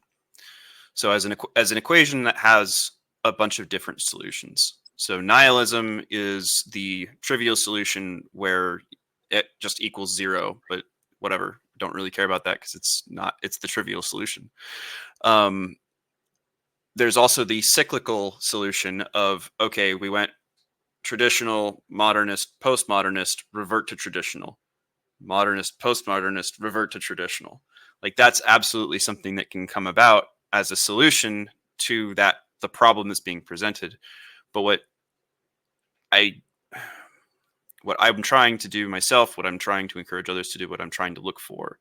S3: So as an equation that has a bunch of different solutions. So nihilism is the trivial solution where it just equals zero, but whatever. Don't really care about that because it's the trivial solution. There's also the cyclical solution of, okay, we went traditional, modernist, postmodernist, revert to traditional. Modernist, postmodernist, revert to traditional. Like, that's absolutely something that can come about as a solution to the problem that's being presented. But what I'm trying to do myself, what I'm trying to encourage others to do, what I'm trying to look for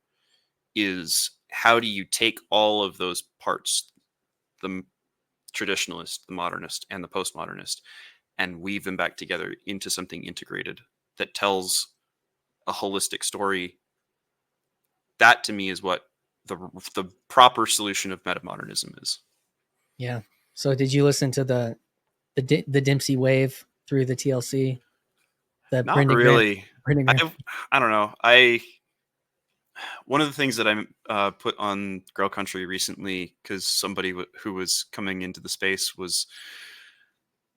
S3: is, how do you take all of those parts, the traditionalist, the modernist, and the postmodernist, and weave them back together into something integrated that tells a holistic story? That to me is what the proper solution of metamodernism is.
S1: Yeah. So did you listen to the Dempsey wave through the TLC?
S3: Not really. I don't know. One of the things that I put on Girl Country recently, because somebody who was coming into the space was,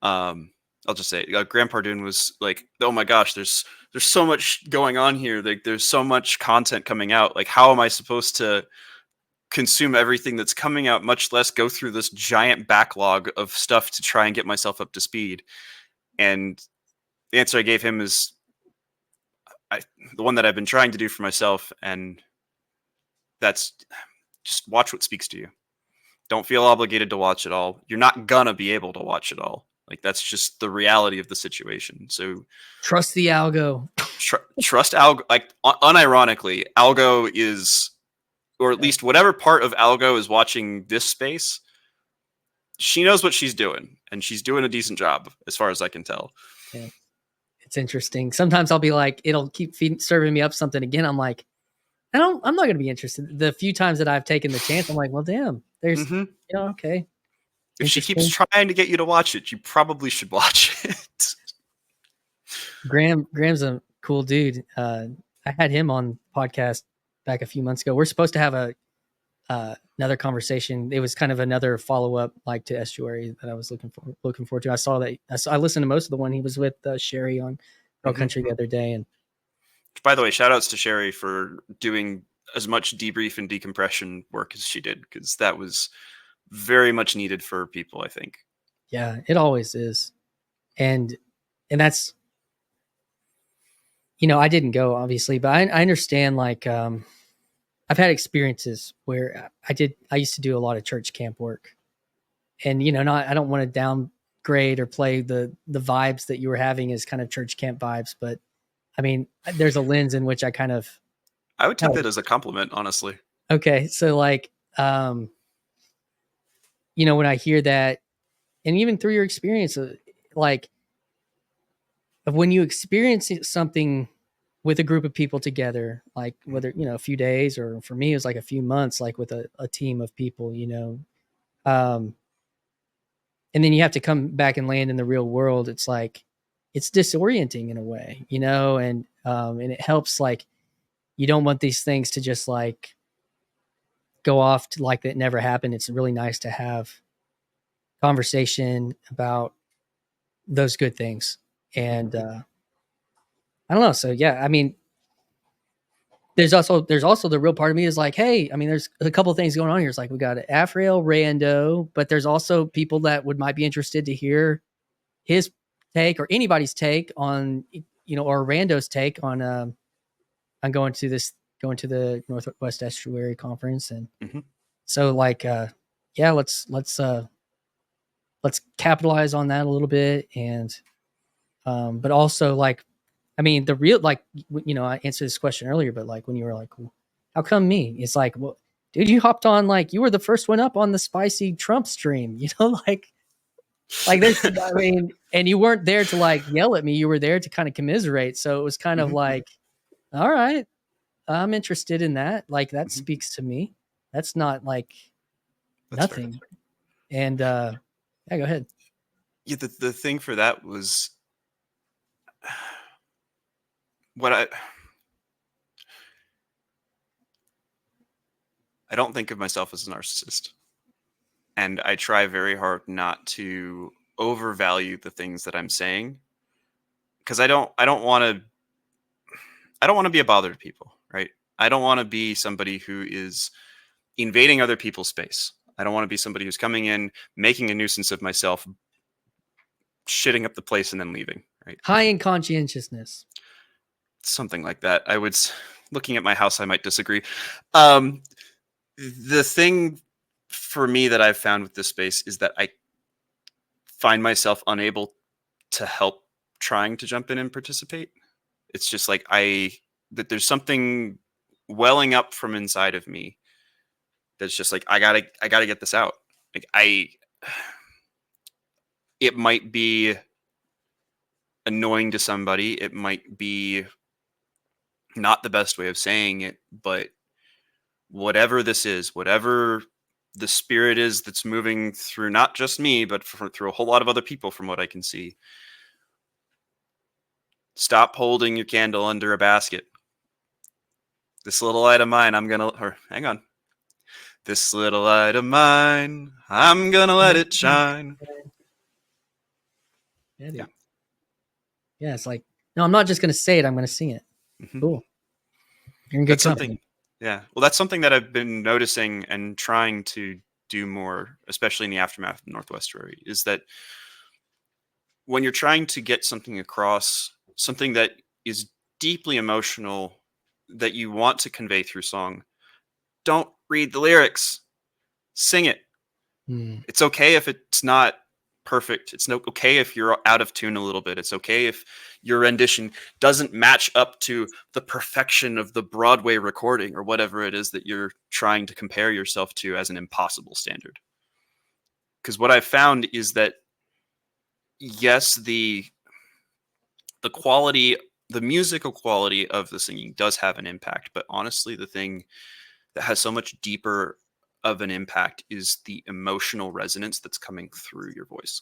S3: I'll just say, Graham Pardun was like, "Oh my gosh, there's so much going on here. Like, there's so much content coming out. Like, how am I supposed to consume everything that's coming out, much less go through this giant backlog of stuff to try and get myself up to speed?" And the answer I gave him is the one that I've been trying to do for myself, and that's just watch what speaks to you. Don't feel obligated to watch it all. You're not gonna be able to watch it all. Like, that's just the reality of the situation. So
S1: trust the algo.
S3: Trust algo. Like, unironically, algo is, or at least whatever part of algo is watching this space, she knows what she's doing, and she's doing a decent job as far as I can tell.
S1: Yeah. It's interesting. Sometimes I'll be like, it'll keep serving me up something again. I'm like, I'm not going to be interested. The few times that I've taken the chance, I'm like, well, damn, there's, okay.
S3: If she keeps
S1: Interesting.
S3: trying to get you to watch it, you probably should watch it.
S1: Graham's a cool dude. I had him on podcast back a few months ago. We're supposed to have another conversation. It was kind of another follow up, like to Estuary, that I was looking forward to. I saw that. I listened to most of the one he was with Sherry on Girl Country the other day. And
S3: by the way, shout outs to Sherry for doing as much debrief and decompression work as she did, because that was very much needed for people, I think.
S1: Yeah, it always is. And that's, I didn't go obviously, but I understand, like, I've had experiences where I used to do a lot of church camp work, and, I don't want to downgrade or play the vibes that you were having as kind of church camp vibes, but I mean, there's a lens in which I
S3: would take that as a compliment, honestly.
S1: Okay. So, like, when I hear that, and even through your experience, like, of when you experience something with a group of people together, like whether, a few days, or for me, it was like a few months, like with a team of people, and then you have to come back and land in the real world. It's like, it's disorienting in a way, and it helps, like, you don't want these things to just like go off to like that never happened. It's really nice to have conversation about those good things. And I don't know. So yeah, I mean, there's also the real part of me is like, hey, I mean, there's a couple of things going on here. It's like, we got Aphrael, Rando, but there's also people that might be interested to hear his take, or anybody's take on, or Rando's take on going to the Northwestuary Conference. And so, like, yeah, let's capitalize on that a little bit. And but also, like, I mean, the real, like, I answered this question earlier, but like when you were like, well, how come me? It's like, well, dude, you hopped on, like, you were the first one up on the spicy Trump stream, like this. I mean, and you weren't there to like yell at me. You were there to kind of commiserate. So it was kind of like, all right, I'm interested in that. Like, that speaks to me. That's not like nothing. Fair. And yeah, go ahead.
S3: Yeah, the thing for that was what I don't think of myself as a narcissist, and I try very hard not to overvalue the things that I'm saying, because I don't want to be a bother to people, right? I don't want to be somebody who is invading other people's space. I don't want to be somebody who's coming in, making a nuisance of myself, shitting up the place, and then leaving, right?
S1: High in conscientiousness.
S3: Something like that. Looking at my house, I might disagree. The thing for me that I've found with this space is that I find myself unable to help trying to jump in and participate. It's just like that there's something welling up from inside of me that's just like, I gotta get this out. Like, it might be annoying to somebody. It might be not the best way of saying it, but whatever this is, whatever the spirit is that's moving through not just me, but through a whole lot of other people, from what I can see, stop holding your candle under a basket. This little light of mine, hang on. This little light of mine, I'm gonna let it shine.
S1: Yeah. Yeah, it's like, no, I'm not just gonna say it, I'm gonna sing it. Cool. You're in good company.
S3: Yeah. Well, that's something that I've been noticing and trying to do more, especially in the aftermath of Northwestuary, is that when you're trying to get something across, something that is deeply emotional that you want to convey through song, don't read the lyrics. Sing it. It's okay if it's not perfect. It's okay if you're out of tune a little bit. It's okay if your rendition doesn't match up to the perfection of the Broadway recording or whatever it is that you're trying to compare yourself to as an impossible standard. Because what I've found is that, yes, the quality, the musical quality of the singing does have an impact, but honestly, the thing that has so much deeper of an impact is the emotional resonance that's coming through your voice.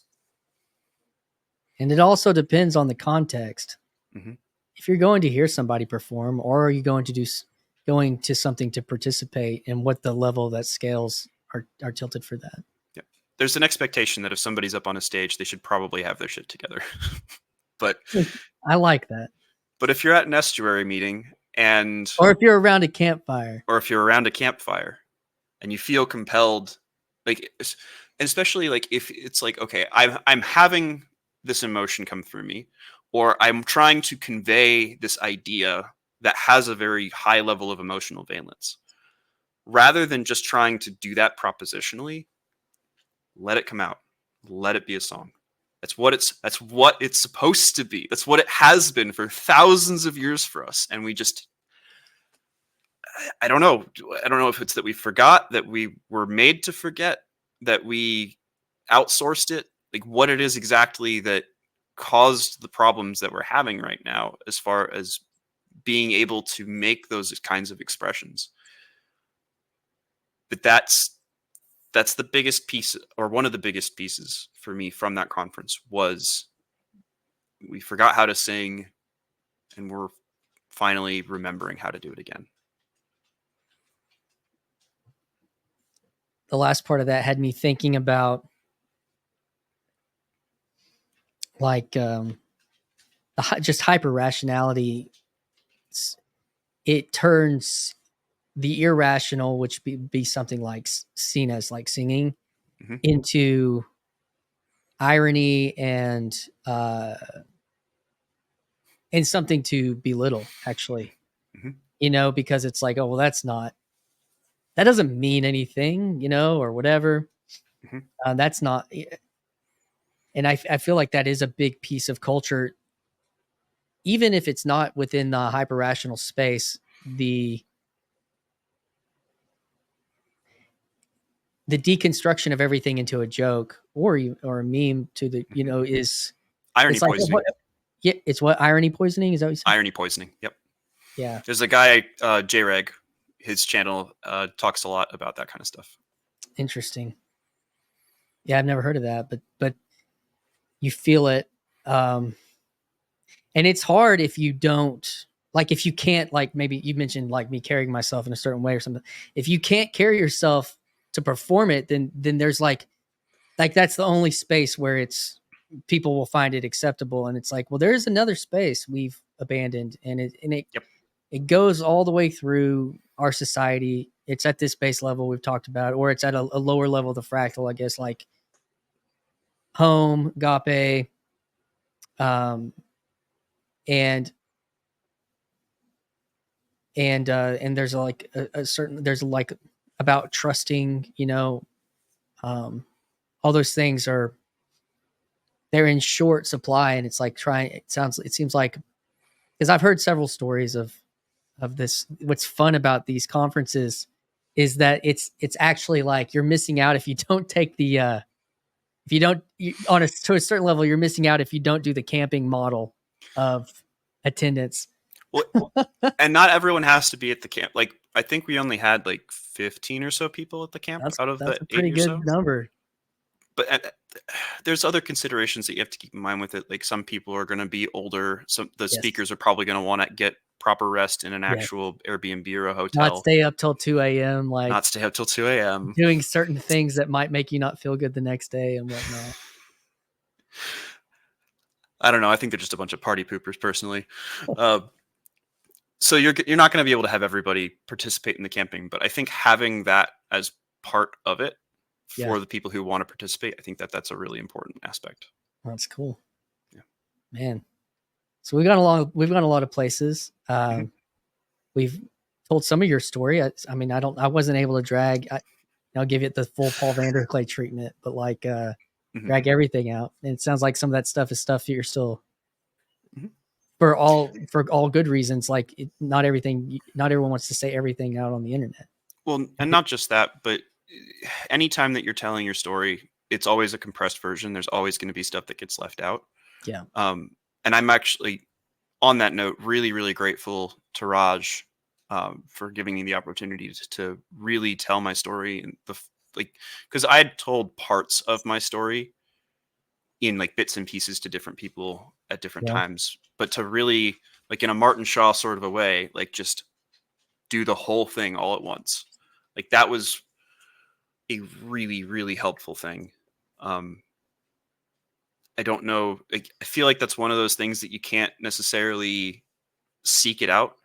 S1: And it also depends on the context.
S3: Mm-hmm.
S1: If you're going to hear somebody perform, or are you going to going to something to participate, and what the level of that scales are tilted for that.
S3: Yeah. There's an expectation that if somebody's up on a stage, they should probably have their shit together. But
S1: I like that.
S3: But if you're at an estuary meeting
S1: or if you're around a campfire,
S3: and you feel compelled, like, especially like if it's like, okay, I'm having this emotion come through me, or I'm trying to convey this idea that has a very high level of emotional valence, rather than just trying to do that propositionally, let it come out, let it be a song. That's what it's supposed to be. That's what it has been for thousands of years for us. And we just, I don't know if it's that we forgot, that we were made to forget, that we outsourced it, like what it is exactly that caused the problems that we're having right now, as far as being able to make those kinds of expressions. But that's the biggest piece, or one of the biggest pieces for me from that conference, was we forgot how to sing, and we're finally remembering how to do it again.
S1: The last part of that had me thinking about like just hyper rationality. It turns the irrational, which be something like seen as like singing,
S3: mm-hmm.
S1: into irony and something to belittle, actually.
S3: Mm-hmm.
S1: You know, because it's like, oh, well, that doesn't mean anything, you know, or whatever.
S3: Mm-hmm.
S1: That's not. And I feel like that is a big piece of culture, even if it's not within the hyper rational space. The deconstruction of everything into a joke or a meme to the, you know, is
S3: irony poisoning.
S1: It's what irony poisoning is. That what you said?
S3: Irony poisoning. Yep.
S2: Yeah. There's a guy, Jary, his channel talks a lot about that kind of stuff.
S1: Interesting. Yeah, I've never heard of that, but you feel it. And it's hard if you don't, like, if you can't, like, maybe you mentioned like me carrying myself in a certain way or something. If you can't carry yourself to perform it, then there's like that's the only space where it's people will find it acceptable. And it's like, well, there's another space we've abandoned, and it goes all the way through our society. It's at this base level we've talked about, or it's at a lower level of the fractal, I guess, like home, agape, and there's like a certain, there's like about trusting, you know, all those things they're in short supply, and it's like it seems like, because I've heard several stories of this. What's fun about these conferences is that it's actually like you're missing out if you don't take the if you don't to a certain level, you're missing out if you don't do the camping model of attendance.
S2: Well, and not everyone has to be at the camp. Like, I think we only had like 15 or so people at the camp out of the 8 or so. That's a pretty good
S1: number.
S2: But there's other considerations that you have to keep in mind with it. Like, some people are going to be older. The speakers are probably going to want to get proper rest in an actual Airbnb or a hotel.
S1: Not stay up till 2 a.m. Like,
S2: not stay up till 2 a.m.
S1: Doing certain things that might make you not feel good the next day and whatnot.
S2: I don't know. I think they're just a bunch of party poopers, personally. So you're not going to be able to have everybody participate in the camping, but I think having that as part of it for the people who want to participate, I think that's a really important aspect.
S1: That's cool. Yeah, man. So we've gone a lot of places. We've told some of your story. I mean, I wasn't able to drag. I'll give it the full Paul Vanderklay treatment, but like drag everything out. And it sounds like some of that stuff is stuff that you're still for all good reasons. Like, not everyone wants to say everything out on the internet.
S2: Well, and not just that, but anytime that you're telling your story, it's always a compressed version. There's always going to be stuff that gets left out.
S1: Yeah.
S2: And I'm actually, on that note, really, really grateful to Raj
S3: for giving me the opportunity to really tell my story, and because I had told parts of my story in like bits and pieces to different people at different times, but to really, like, in a Martin Shaw sort of a way, like, just do the whole thing all at once. Like, that was a really, really helpful thing. I don't know. Like, I feel like that's one of those things that you can't necessarily seek it out,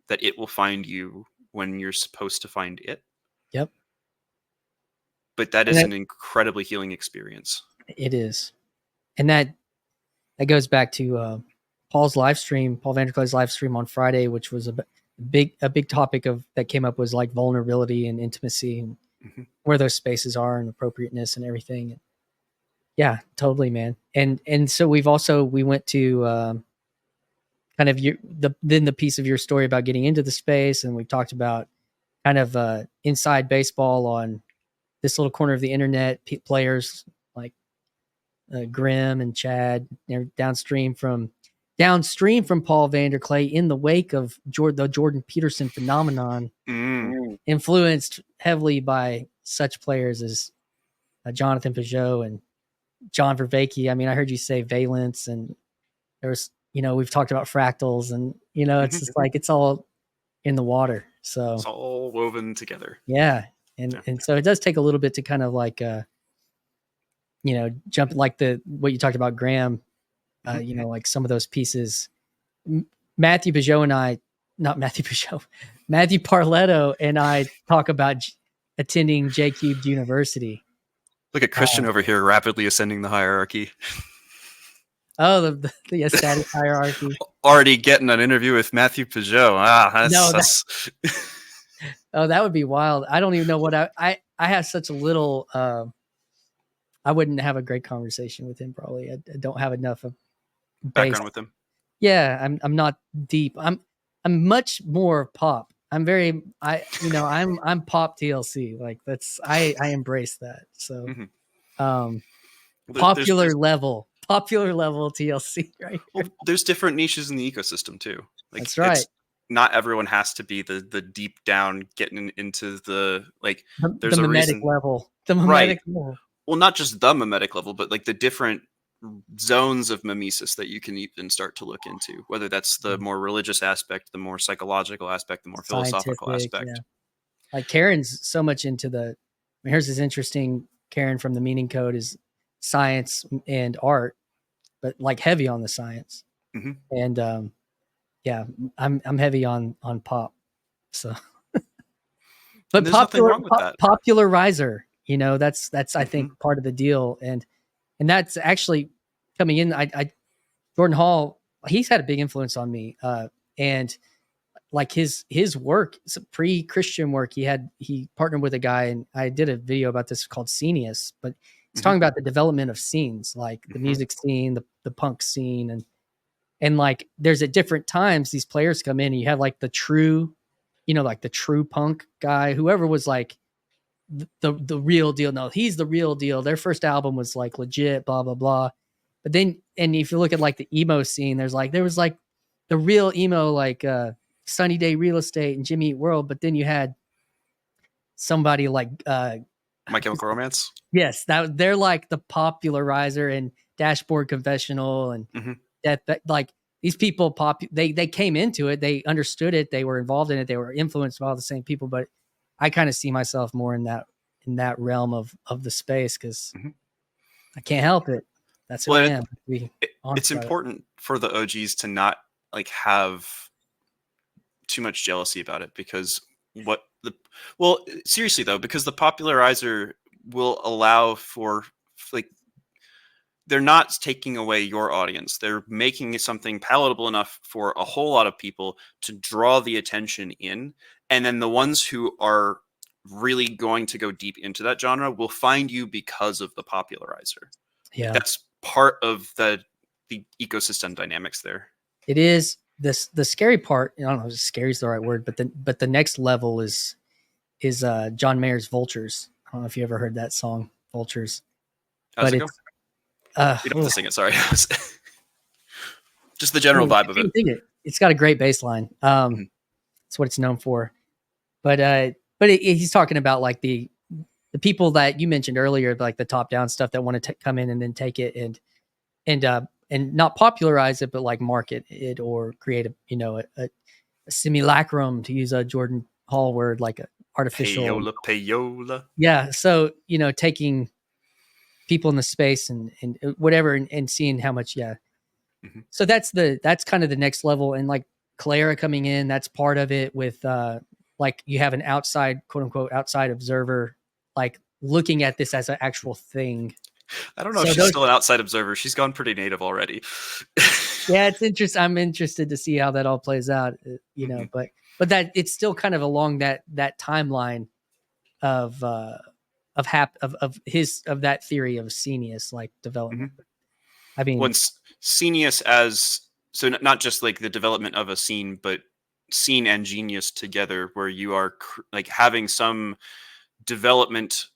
S3: that it will find you when you're supposed to find it.
S1: Yep.
S3: But that is an incredibly healing experience.
S1: It is. And that goes back to Paul Vanderklay's live stream on Friday, which was a big topic that came up was like vulnerability and intimacy and where those spaces are and appropriateness and everything. Yeah, totally, man. And so we went to kind of the piece of your story about getting into the space, and we talked about kind of inside baseball on this little corner of the internet, players like Grimm and Chad, downstream from Paul Vanderklay, in the wake of the Jordan Peterson phenomenon, influenced heavily by such players as Jonathan Peugeot and John Vervaeke. I mean, I heard you say valence, and there was, we've talked about fractals, and it's just like it's all in the water. So
S3: it's all woven together.
S1: Yeah. And so it does take a little bit to kind of like jump, like what you talked about, Graham, like some of those pieces. Matthew Parletto and I talk about attending J-Cubed University.
S3: Look at Christian over here rapidly ascending the hierarchy.
S1: Oh, the aesthetic hierarchy.
S3: Already getting an interview with Matthew Peugeot.
S1: Oh, that would be wild. I don't even know what I have such a little, I wouldn't have a great conversation with him. Probably. I don't have enough of
S3: background with him.
S1: Yeah. I'm not deep. I'm much more pop. I'm pop TLC. Like I embrace that. So, popular level TLC, right?
S3: Well, there's different niches in the ecosystem too. Like,
S1: that's right.
S3: Not everyone has to be the deep down getting into the, like, there's
S1: the
S3: a
S1: mimetic
S3: reason.
S1: Level. The mimetic level.
S3: Well, not just the mimetic level, but like the different zones of mimesis that you can even start to look into, whether that's the more religious aspect, the more psychological aspect, the more philosophical aspect.
S1: Yeah. Like Karen's so much into here's this interesting, Karen from the Meaning Code is science and art, but like heavy on the science. And yeah, I'm heavy on pop. So, but popularizer, that's I think part of the deal, and that's actually coming in. Jordan Hall, he's had a big influence on me, and like his work, pre-Christian work, he partnered with a guy, and I did a video about this called Scenius, but it's talking about the development of scenes, like the music scene, the punk scene, and like there's at different times these players come in and you have like the true, like the true punk guy, whoever was like the real deal. No, he's the real deal. Their first album was like legit, blah, blah, blah. But then, and if you look at like the emo scene, there was like the real emo, like Sunny Day Real Estate and Jimmy Eat World. But then you had somebody like
S3: My Chemical Romance.
S1: Yes, they're like the popularizer and Dashboard Confessional and that like these people they came into it, they understood it, they were involved in it, they were influenced by all the same people. But I kind of see myself more in that realm of the space because I can't help it. That's who I am.
S3: It's important for the OGs to not like have too much jealousy about it, because seriously though, because the popularizer will allow for, like, they're not taking away your audience. They're making it something palatable enough for a whole lot of people to draw the attention in. And then the ones who are really going to go deep into that genre will find you because of the popularizer.
S1: Yeah.
S3: That's part of the ecosystem dynamics there.
S1: It is the scary part. I don't know if scary is the right word, but the next level is John Mayer's Vultures. I don't know if you ever heard that song, Vultures.
S3: How's it go? You don't have to sing it. Sorry. Just the general vibe of it.
S1: It's got a great bass line. That's what it's known for. But he's talking about like the people that you mentioned earlier, like the top down stuff that want to come in and then take it and not popularize it, but like market it or create a simulacrum, to use a Jordan Hall word, like a artificial
S3: payola.
S1: Yeah. So, taking people in the space and whatever, and seeing how much, yeah.
S3: Mhm.
S1: So that's kind of the next level. And like Clara coming in, that's part of it with, like you have an outside, quote unquote, outside observer, like looking at this as an actual thing.
S3: I don't know if she's still an outside observer. She's gone pretty native already.
S1: Yeah, it's interesting. I'm interested to see how that all plays out, but that it's still kind of along that timeline of that theory of Scenius, like development. I mean,
S3: once Scenius as so not just like the development of a scene, but scene and genius together, where you are like having some development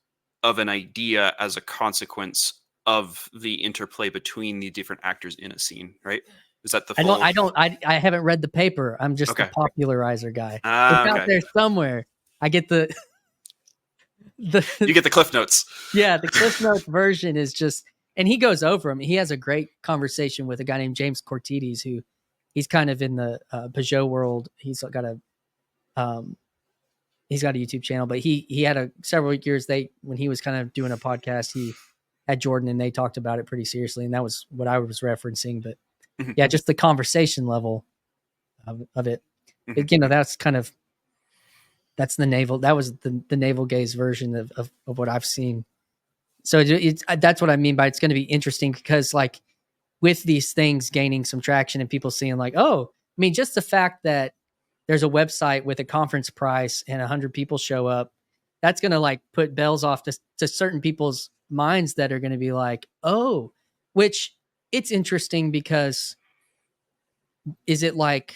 S3: of an idea as a consequence of the interplay between the different actors in a scene, right? Is that the full?
S1: I haven't read the paper. I'm just the popularizer guy. It's out there somewhere. I get you
S3: get the Cliff Notes.
S1: Yeah, the Cliff Notes version is just, and he goes over them. He has a great conversation with a guy named James Cortides, who he's kind of in the Peugeot world. He's got a YouTube channel, but he had several years when he was kind of doing a podcast, he had Jordan and they talked about it pretty seriously. And that was what I was referencing, but yeah, just the conversation level of it. That's the navel. That was the navel gaze version of what I've seen. So that's what I mean by it's going to be interesting, because like with these things gaining some traction and people seeing like, oh, I mean, just the fact that there's a website with a conference price and 100 people show up, that's going to like put bells off to certain people's minds that are going to be like, oh, which it's interesting because is it like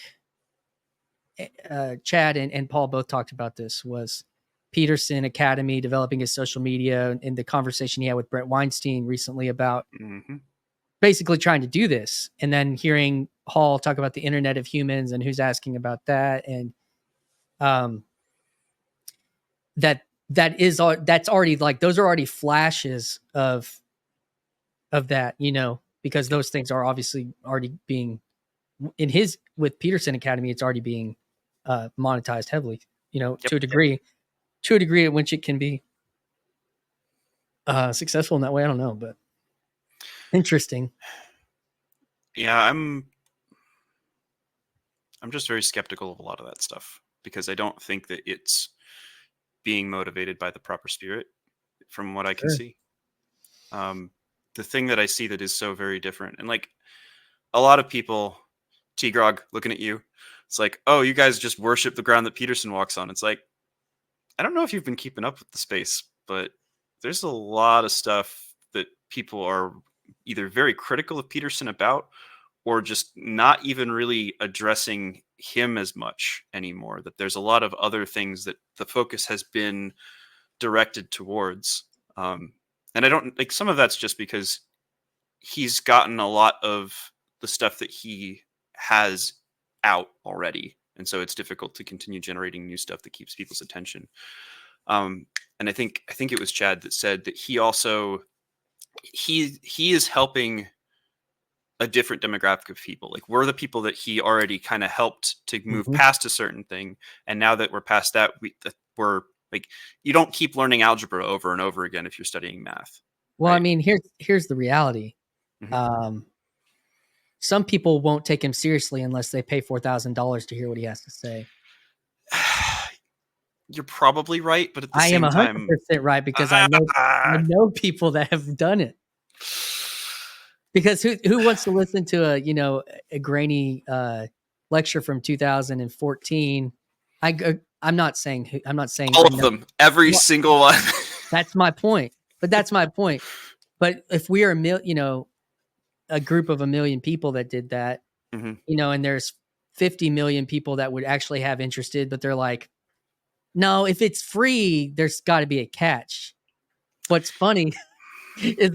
S1: Chad and Paul both talked about this, was Peterson Academy developing his social media, and the conversation he had with Brett Weinstein recently about basically trying to do this, and then hearing Hall talk about the Internet of Humans and who's asking about that, and that's already like, those are already flashes of that, because those things are obviously already being with Peterson Academy, it's already being monetized heavily, to a degree at which it can be successful in that way. I don't know, but interesting.
S3: Yeah, I'm just very skeptical of a lot of that stuff, because I don't think that it's being motivated by the proper spirit from what I can see. The thing that I see that is so very different, and like a lot of people, T-Grog, looking at you, it's like, oh, you guys just worship the ground that Peterson walks on. It's like, I don't know if you've been keeping up with the space, but there's a lot of stuff that people are either very critical of Peterson about, or just not even really addressing him as much anymore. That there's a lot of other things that the focus has been directed towards. And I don't like, some of that's just because he's gotten a lot of the stuff that he has out already. And so it's difficult to continue generating new stuff that keeps people's attention. And I think it was Chad that said that he also, he is helping a different demographic of people. Like, we're the people that he already kind of helped to move past a certain thing. And now that we're past that, we're like, you don't keep learning algebra over and over again if you're studying math.
S1: Well, right? I mean, here's the reality. Some people won't take him seriously unless they pay $4,000 to hear what he has to say.
S3: You're probably right, but at the
S1: same
S3: time, I
S1: am 100% right, because I know people that have done it. Because who wants to listen to a grainy lecture from 2014? I'm not saying
S3: all of them, every single one.
S1: That's my point. But if we are a group of 1 million people that did that, and there's 50 million people that would actually have interested, but they're like, no, if it's free, there's got to be a catch. What's funny is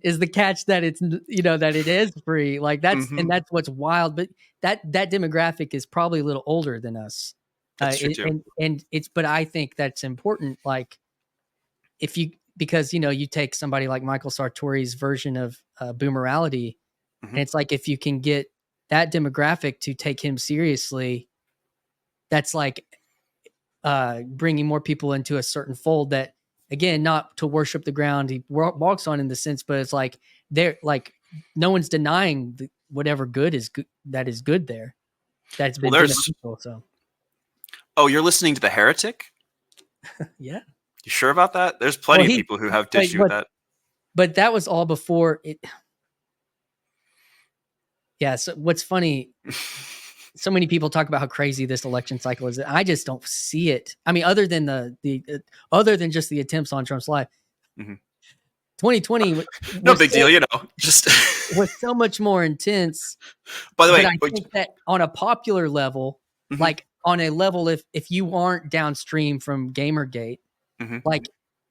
S1: is the catch that it's, that it is free. Like that's
S3: Mhm.
S1: that's what's wild. But that demographic is probably a little older than us.
S3: That's true too.
S1: And it's, but I think that's important. Like if you, because you take somebody like Michael Sartori's version of boomerality,
S3: Mhm.
S1: and it's like if you can get that demographic to take him seriously, that's like bringing more people into a certain fold that, again, not to worship the ground he walks on in the sense, but it's like they're like, no one's denying whatever good is good, that is good there, that's been beneficial. So
S3: Oh, you're listening to The Heretic?
S1: yeah.
S3: You sure about that? There's plenty of people who have issue with that.
S1: But that was all before it. Yeah. So what's funny, so many people talk about how crazy this election cycle is. I just don't see it. I mean, other than other than just the attempts on Trump's life, 2020
S3: no big deal, just
S1: was so much more intense.
S3: By the way,
S1: I think that on a popular level, like on a level, if you aren't downstream from Gamergate,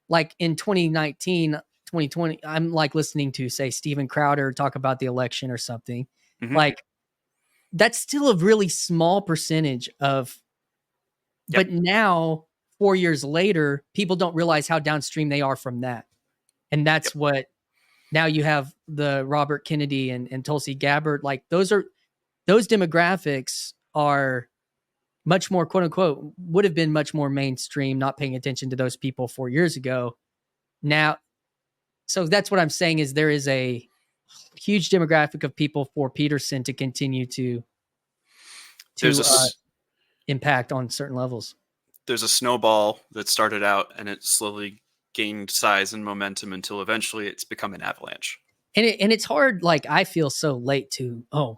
S1: like in 2019, 2020, I'm like listening to, say, Steven Crowder talk about the election or something. Like that's still a really small percentage of, but now 4 years later, people don't realize how downstream they are from that. And that's what, now you have the Robert Kennedy and Tulsi Gabbard, like those demographics are much more, quote unquote, would have been much more mainstream, not paying attention to those people 4 years ago. Now, so that's what I'm saying, is there is a huge demographic of people for Peterson to continue to impact on certain levels.
S3: There's a snowball that started out and it slowly gained size and momentum until eventually it's become an avalanche.
S1: And it's hard. Like I feel so late to, oh,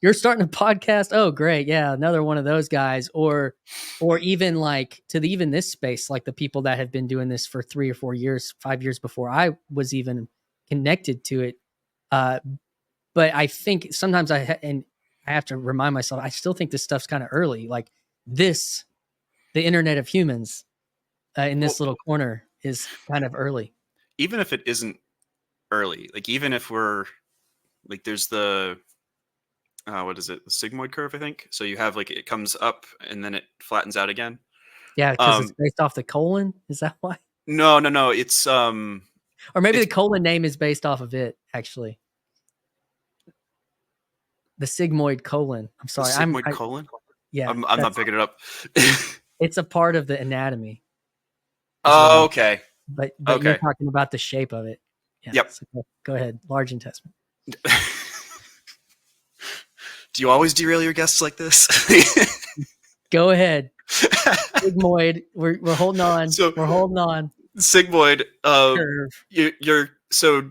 S1: you're starting a podcast. Oh, great. Yeah. Another one of those guys, or even like to even this space, like the people that have been doing this for 3 or 4 years, 5 years before I was even connected to it. But I think sometimes I have to remind myself, I still think this stuff's kind of early. Like the internet of humans in this little corner is kind of early.
S3: Even if it isn't early, like even if we're like, there's the, what is it? The sigmoid curve, I think. So you have like, it comes up and then it flattens out again.
S1: Yeah. Cause it's based off the colon. Is that why?
S3: No. It's,
S1: or maybe the colon name is based off of it, actually. The sigmoid colon. I'm sorry.
S3: The sigmoid colon?
S1: Yeah.
S3: I'm not picking it up.
S1: It's a part of the anatomy.
S3: Oh, okay.
S1: But you're talking about the shape of it. Yeah,
S3: yep.
S1: So go ahead. Large intestine.
S3: Do you always derail your guests like this?
S1: Go ahead. Sigmoid. We're holding on. We're holding on.
S3: Sigmoid. You're so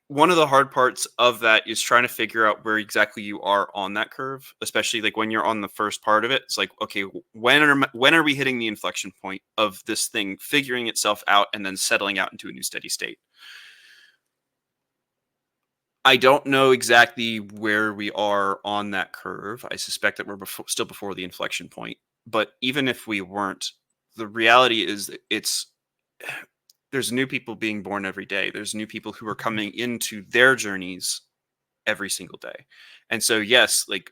S3: one of the hard parts of that is trying to figure out where exactly you are on that curve, especially like when you're on the first part of it. It's like, okay, when are we hitting the inflection point of this thing figuring itself out and then settling out into a new steady state? I don't know exactly where we are on that curve. I suspect that we're still before the inflection point. But even if we weren't, the reality is that there's new people being born every day. There's new people who are coming into their journeys every single day. And so, yes, like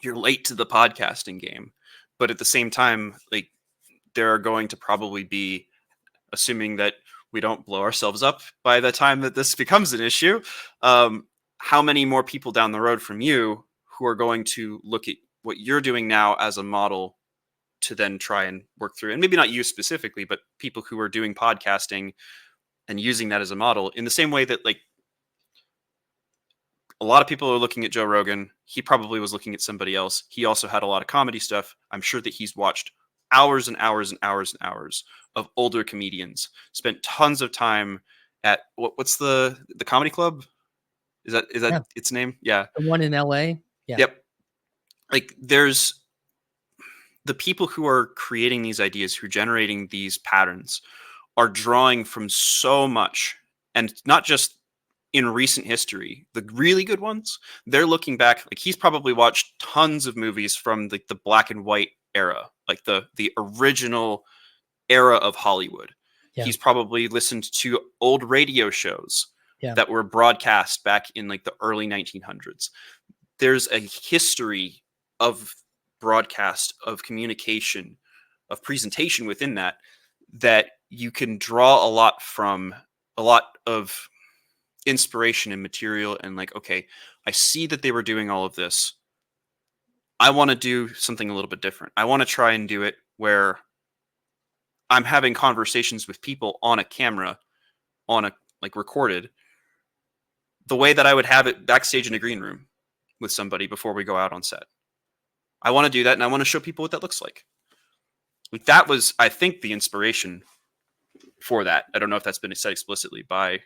S3: you're late to the podcasting game, but at the same time, like there are going to probably be, assuming that we don't blow ourselves up by the time that this becomes an issue, how many more people down the road from you who are going to look at what you're doing now as a model to then try and work through, and maybe not you specifically, but people who are doing podcasting and using that as a model in the same way that like a lot of people are looking at Joe Rogan. He probably was looking at somebody else. He also had a lot of comedy stuff. I'm sure that he's watched hours and hours and hours and hours of older comedians, spent tons of time at what's the comedy club? Is that its name? Yeah.
S1: The one in LA. Yeah.
S3: Yep. Like there's the people who are creating these ideas, who are generating these patterns, are drawing from so much, and not just in recent history, the really good ones. They're looking back, like he's probably watched tons of movies from the black and white era, like the original era of Hollywood. Yeah. He's probably listened to old radio shows
S1: Yeah.
S3: that were broadcast back in like the early 1900s. There's a history of broadcast, of communication, of presentation within that you can draw a lot from, a lot of inspiration and material, and like, okay, I see that they were doing all of this. I want to do something a little bit different. I want to try and do it where I'm having conversations with people on a camera, recorded, the way that I would have it backstage in a green room with somebody before we go out on set. I want to do that, and I want to show people what that looks like. Like, that was, I think, the inspiration for that. I don't know if that's been said explicitly by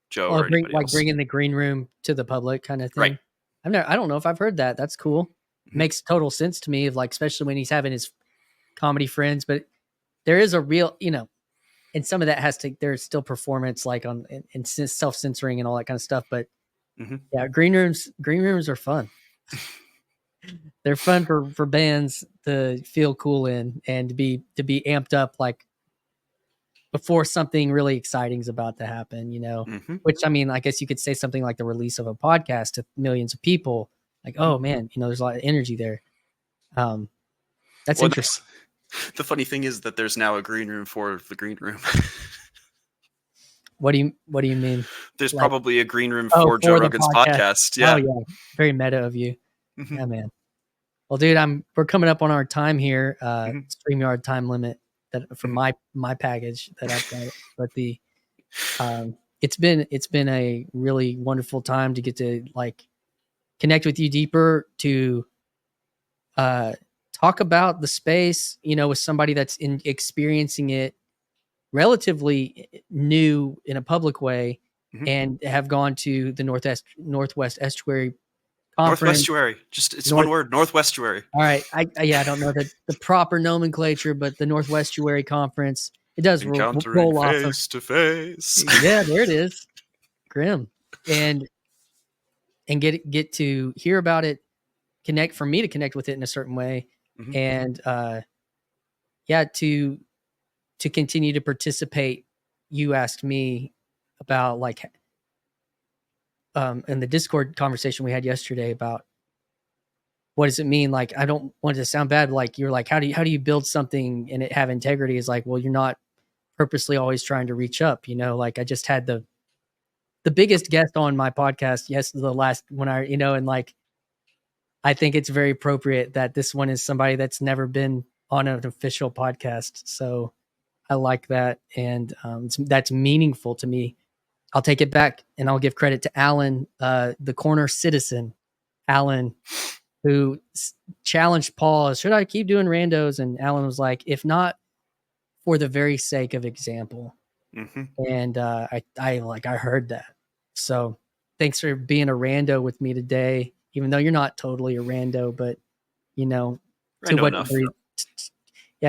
S3: Joe or anybody else.
S1: Bringing the green room to the public kind of thing.
S3: Right.
S1: I don't know if I've heard that. That's cool.
S3: Mm-hmm.
S1: Makes total sense to me, of like, especially when he's having his comedy friends. But there is a real, and some of that there's still performance, like and self-censoring and all that kind of stuff. But yeah, green rooms are fun. They're fun for bands to feel cool in, and to be amped up, like before something really exciting is about to happen, which, I mean, I guess you could say something like the release of a podcast to millions of people, like, oh man, there's a lot of energy there. That's interesting.
S3: The funny thing is that there's now a green room for the green room.
S1: What do you mean?
S3: There's probably a green room for Joe Rogan's podcast. Yeah.
S1: Oh yeah. Very meta of you. Yeah, man. Well, dude, we're coming up on our time here. StreamYard time limit that for my package that I've got. But it's been a really wonderful time to get to like connect with you deeper, to talk about the space, with somebody that's experiencing it relatively new in a public way, and have gone to the Northwest Estuary Conference.
S3: Northwestuary, it's one word, Northwestuary.
S1: All right, I don't know the proper nomenclature, but the Northwestuary Conference, it does roll off
S3: face to face.
S1: Yeah, there it is, grim, and get to hear about it, for me to connect with it in a certain way, and to continue to participate. You asked me about like in the Discord conversation we had yesterday about what does it mean? Like, I don't want it to sound bad, but like, you're like, how do you build something and it have integrity? Is like, well, you're not purposely always trying to reach up, like I just had the biggest guest on my podcast. Yes. The last one and like, I think it's very appropriate that this one is somebody that's never been on an official podcast. So I like that. And that's meaningful to me. I'll take it back and I'll give credit to Alan, the corner citizen, Alan, who challenged Paul, should I keep doing randos? And Alan was like, if not for the very sake of example. And I heard that. So thanks for being a rando with me today, even though you're not totally a rando, but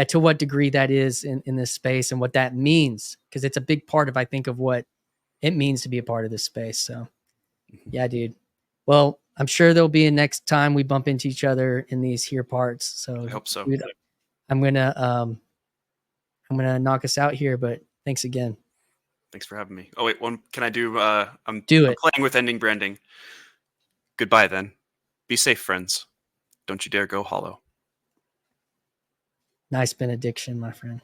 S1: to what degree that is in this space and what that means, because it's a big part of, I think, of what it means to be a part of this space. So yeah, dude. Well, I'm sure there'll be a next time we bump into each other in these here parts. So
S3: I hope so.
S1: Dude, I'm gonna knock us out here, but thanks again.
S3: Thanks for having me. Oh wait, can I do? I'm
S1: playing
S3: with ending branding. Goodbye then. Be safe, friends. Don't you dare go hollow.
S1: Nice benediction, my friend.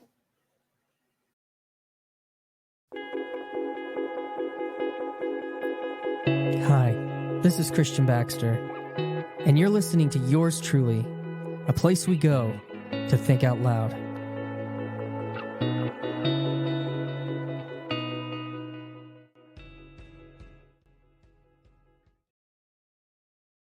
S1: Hi, this is Christian Baxter, and you're listening to Yours Truly, a place we go to think out loud.